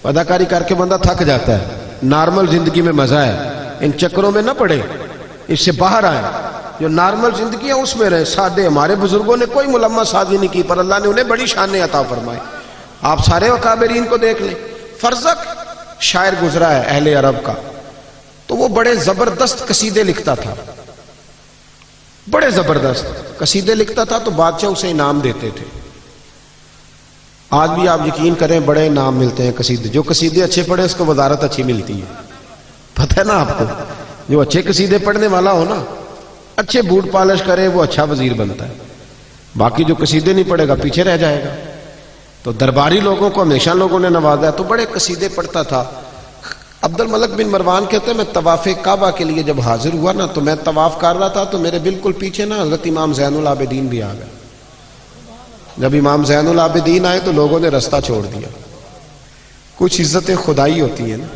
اداکاری کر کے بندہ تھک جاتا ہے۔ نارمل زندگی میں مزہ ہے، ان چکروں میں نہ پڑے، اس سے باہر آئیں۔ جو نارمل زندگی ہے اس میں رہے سادے. ہمارے بزرگوں نے کوئی ملمہ سازی نہیں کی پر اللہ نے انہیں بڑی شانیں عطا فرمائی. آپ سارے اکابرین کو دیکھ لیں. فرزق شاعر گزرا ہے اہل عرب کا, تو وہ بڑے زبردست قصیدے لکھتا تھا, بڑے زبردست قصیدے لکھتا تھا, تو بادشاہ اسے انعام دیتے تھے. آج بھی آپ یقین کریں بڑے انعام ملتے ہیں قصیدے, جو قصیدے اچھے پڑھے اس کو وزارت اچھی ملتی ہے, پتہ ہے نا آپ کو. جو اچھے قصیدے پڑھنے والا ہو نا, اچھے بوٹ پالش کرے, وہ اچھا وزیر بنتا ہے. باقی جو قصیدے نہیں پڑھے گا پیچھے رہ جائے گا. تو درباری لوگوں کو ہمیشہ لوگوں نے نوازا, تو بڑے قصیدے پڑھتا تھا. عبد الملک بن مروان کہتے ہیں میں طواف کعبہ کے لیے جب حاضر ہوا نا, تو میں طواف کر رہا تھا, تو میرے بالکل پیچھے نا حضرت امام زین العابدین بھی آ گئے. جب امام زین العابدین آئے تو لوگوں نے رستہ چھوڑ دیا. کچھ عزتیں خدائی ہوتی ہیں نا,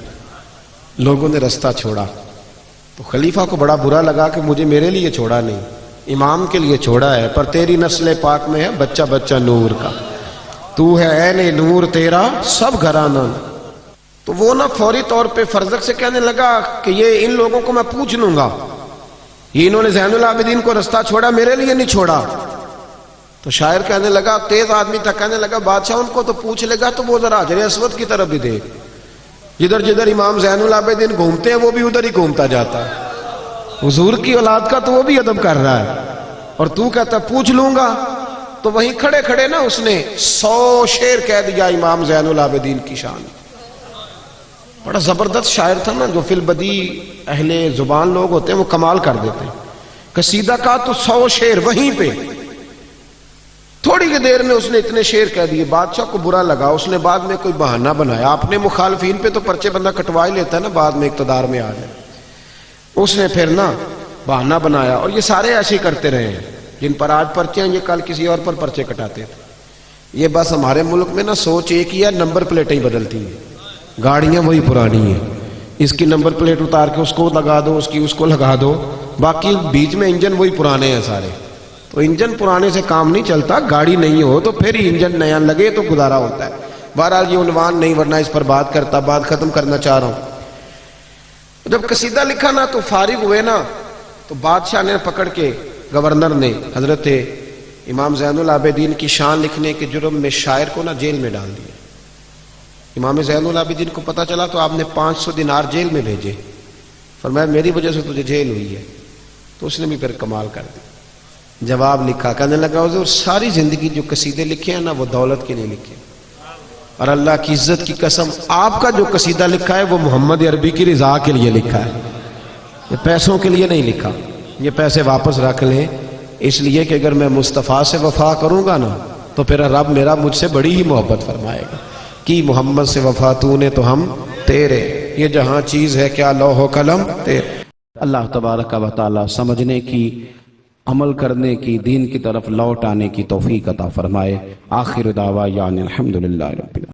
لوگوں نے رستہ چھوڑا. تو خلیفہ کو بڑا برا لگا کہ مجھے میرے لیے چھوڑا نہیں, امام کے لیے چھوڑا ہے, پر تیری نسل پاک میں ہے بچہ بچہ نور کا, تو ہے عین نور تیرا سب گھرانہ. تو وہ نا فوری طور پہ فرزق سے کہنے لگا کہ یہ ان لوگوں کو میں پوچھ لوں گا, یہ انہوں نے زین العابدین کو رستہ چھوڑا, میرے لیے نہیں چھوڑا. تو شاعر کہنے لگا, تیز آدمی تھا, کہنے لگا بادشاہ ان کو تو پوچھ لے گا تو وہ ذرا حجر اسود کی طرف بھی دیکھ, جدھر جدھر امام زین العابدین گھومتے ہیں وہ بھی ادھر ہی گھومتا جاتا ہے. حضور کی اولاد کا تو وہ بھی ادب کر رہا ہے, اور تو کہتا پوچھ لوں گا. تو وہیں کھڑے کھڑے نا اس نے 100 شعر کہہ دیا امام زین العابدین کی شان. بڑا زبردست شاعر تھا نا, جو فی البدی اہل زبان لوگ ہوتے ہیں وہ کمال کر دیتے ہیں. قصیدہ کا تو 100 شعر وہیں پہ, تھوڑی کی دیر میں اس نے اتنے شعر کہہ دیے. بادشاہ کو برا لگا, اس نے بعد میں کوئی بہانہ بنایا. اپنے مخالفین پہ تو پرچے بندہ کٹوا ہی لیتا ہے نا بعد میں اقتدار میں آ جائے. اس نے پھر نا بہانہ بنایا, اور یہ سارے ایسے کرتے رہے ہیں. جن پر آج پرچے ہیں یہ کل کسی اور پر پرچے کٹاتے تھے. یہ بس ہمارے ملک میں نا سوچ ایک ہی ہے, نمبر پلیٹیں بدلتی ہیں, گاڑیاں وہی پرانی ہیں. اس کی نمبر پلیٹ اتار کے اس کو لگا دو, اس کی اس کو لگا دو, باقی بیچ میں انجن وہی پرانے ہیں سارے. تو انجن پرانے سے کام نہیں چلتا, گاڑی نہیں ہو تو پھر ہی انجن نیا لگے تو گزارا ہوتا ہے. بہرحال یہ عنوان نہیں, ورنہ اس پر بات کرتا, بات ختم کرنا چاہ رہا ہوں. جب قصیدہ لکھا نا تو فارغ ہوئے نا, تو بادشاہ نے پکڑ کے, گورنر نے حضرت امام زین العابدین کی شان لکھنے کے جرم میں شاعر کو نا جیل میں ڈال دیا. امام زین العابدین کو پتا چلا تو آپ نے 500 دینار جیل میں بھیجے, فرمایا میری وجہ سے تجھے جیل ہوئی ہے. تو اس نے بھی پھر کمال کر دی, جواب لکھا, کہنے لگا حضور ساری زندگی جو قصیدے لکھے ہیں نا وہ دولت کے لیے لکھے, اور اللہ کی عزت کی قسم آپ کا جو قصیدہ لکھا ہے وہ محمد عربی کی رضا کے لیے لکھا ہے, یہ پیسوں کے لیے نہیں لکھا. یہ پیسے واپس رکھ لیں, اس لیے کہ اگر میں مصطفیٰ سے وفا کروں گا نا تو پھر رب میرا مجھ سے بڑی ہی محبت فرمائے گا. کی محمد سے وفا تو نے تو ہم تیرے, یہ جہاں چیز ہے کیا لوح و قلم تیرے. اللہ تبارک و تعالی سمجھنے کی, عمل کرنے کی, دین کی طرف لوٹ آنے کی توفیق عطا فرمائے. آخر دعوانا الحمدللہ رب العالمین.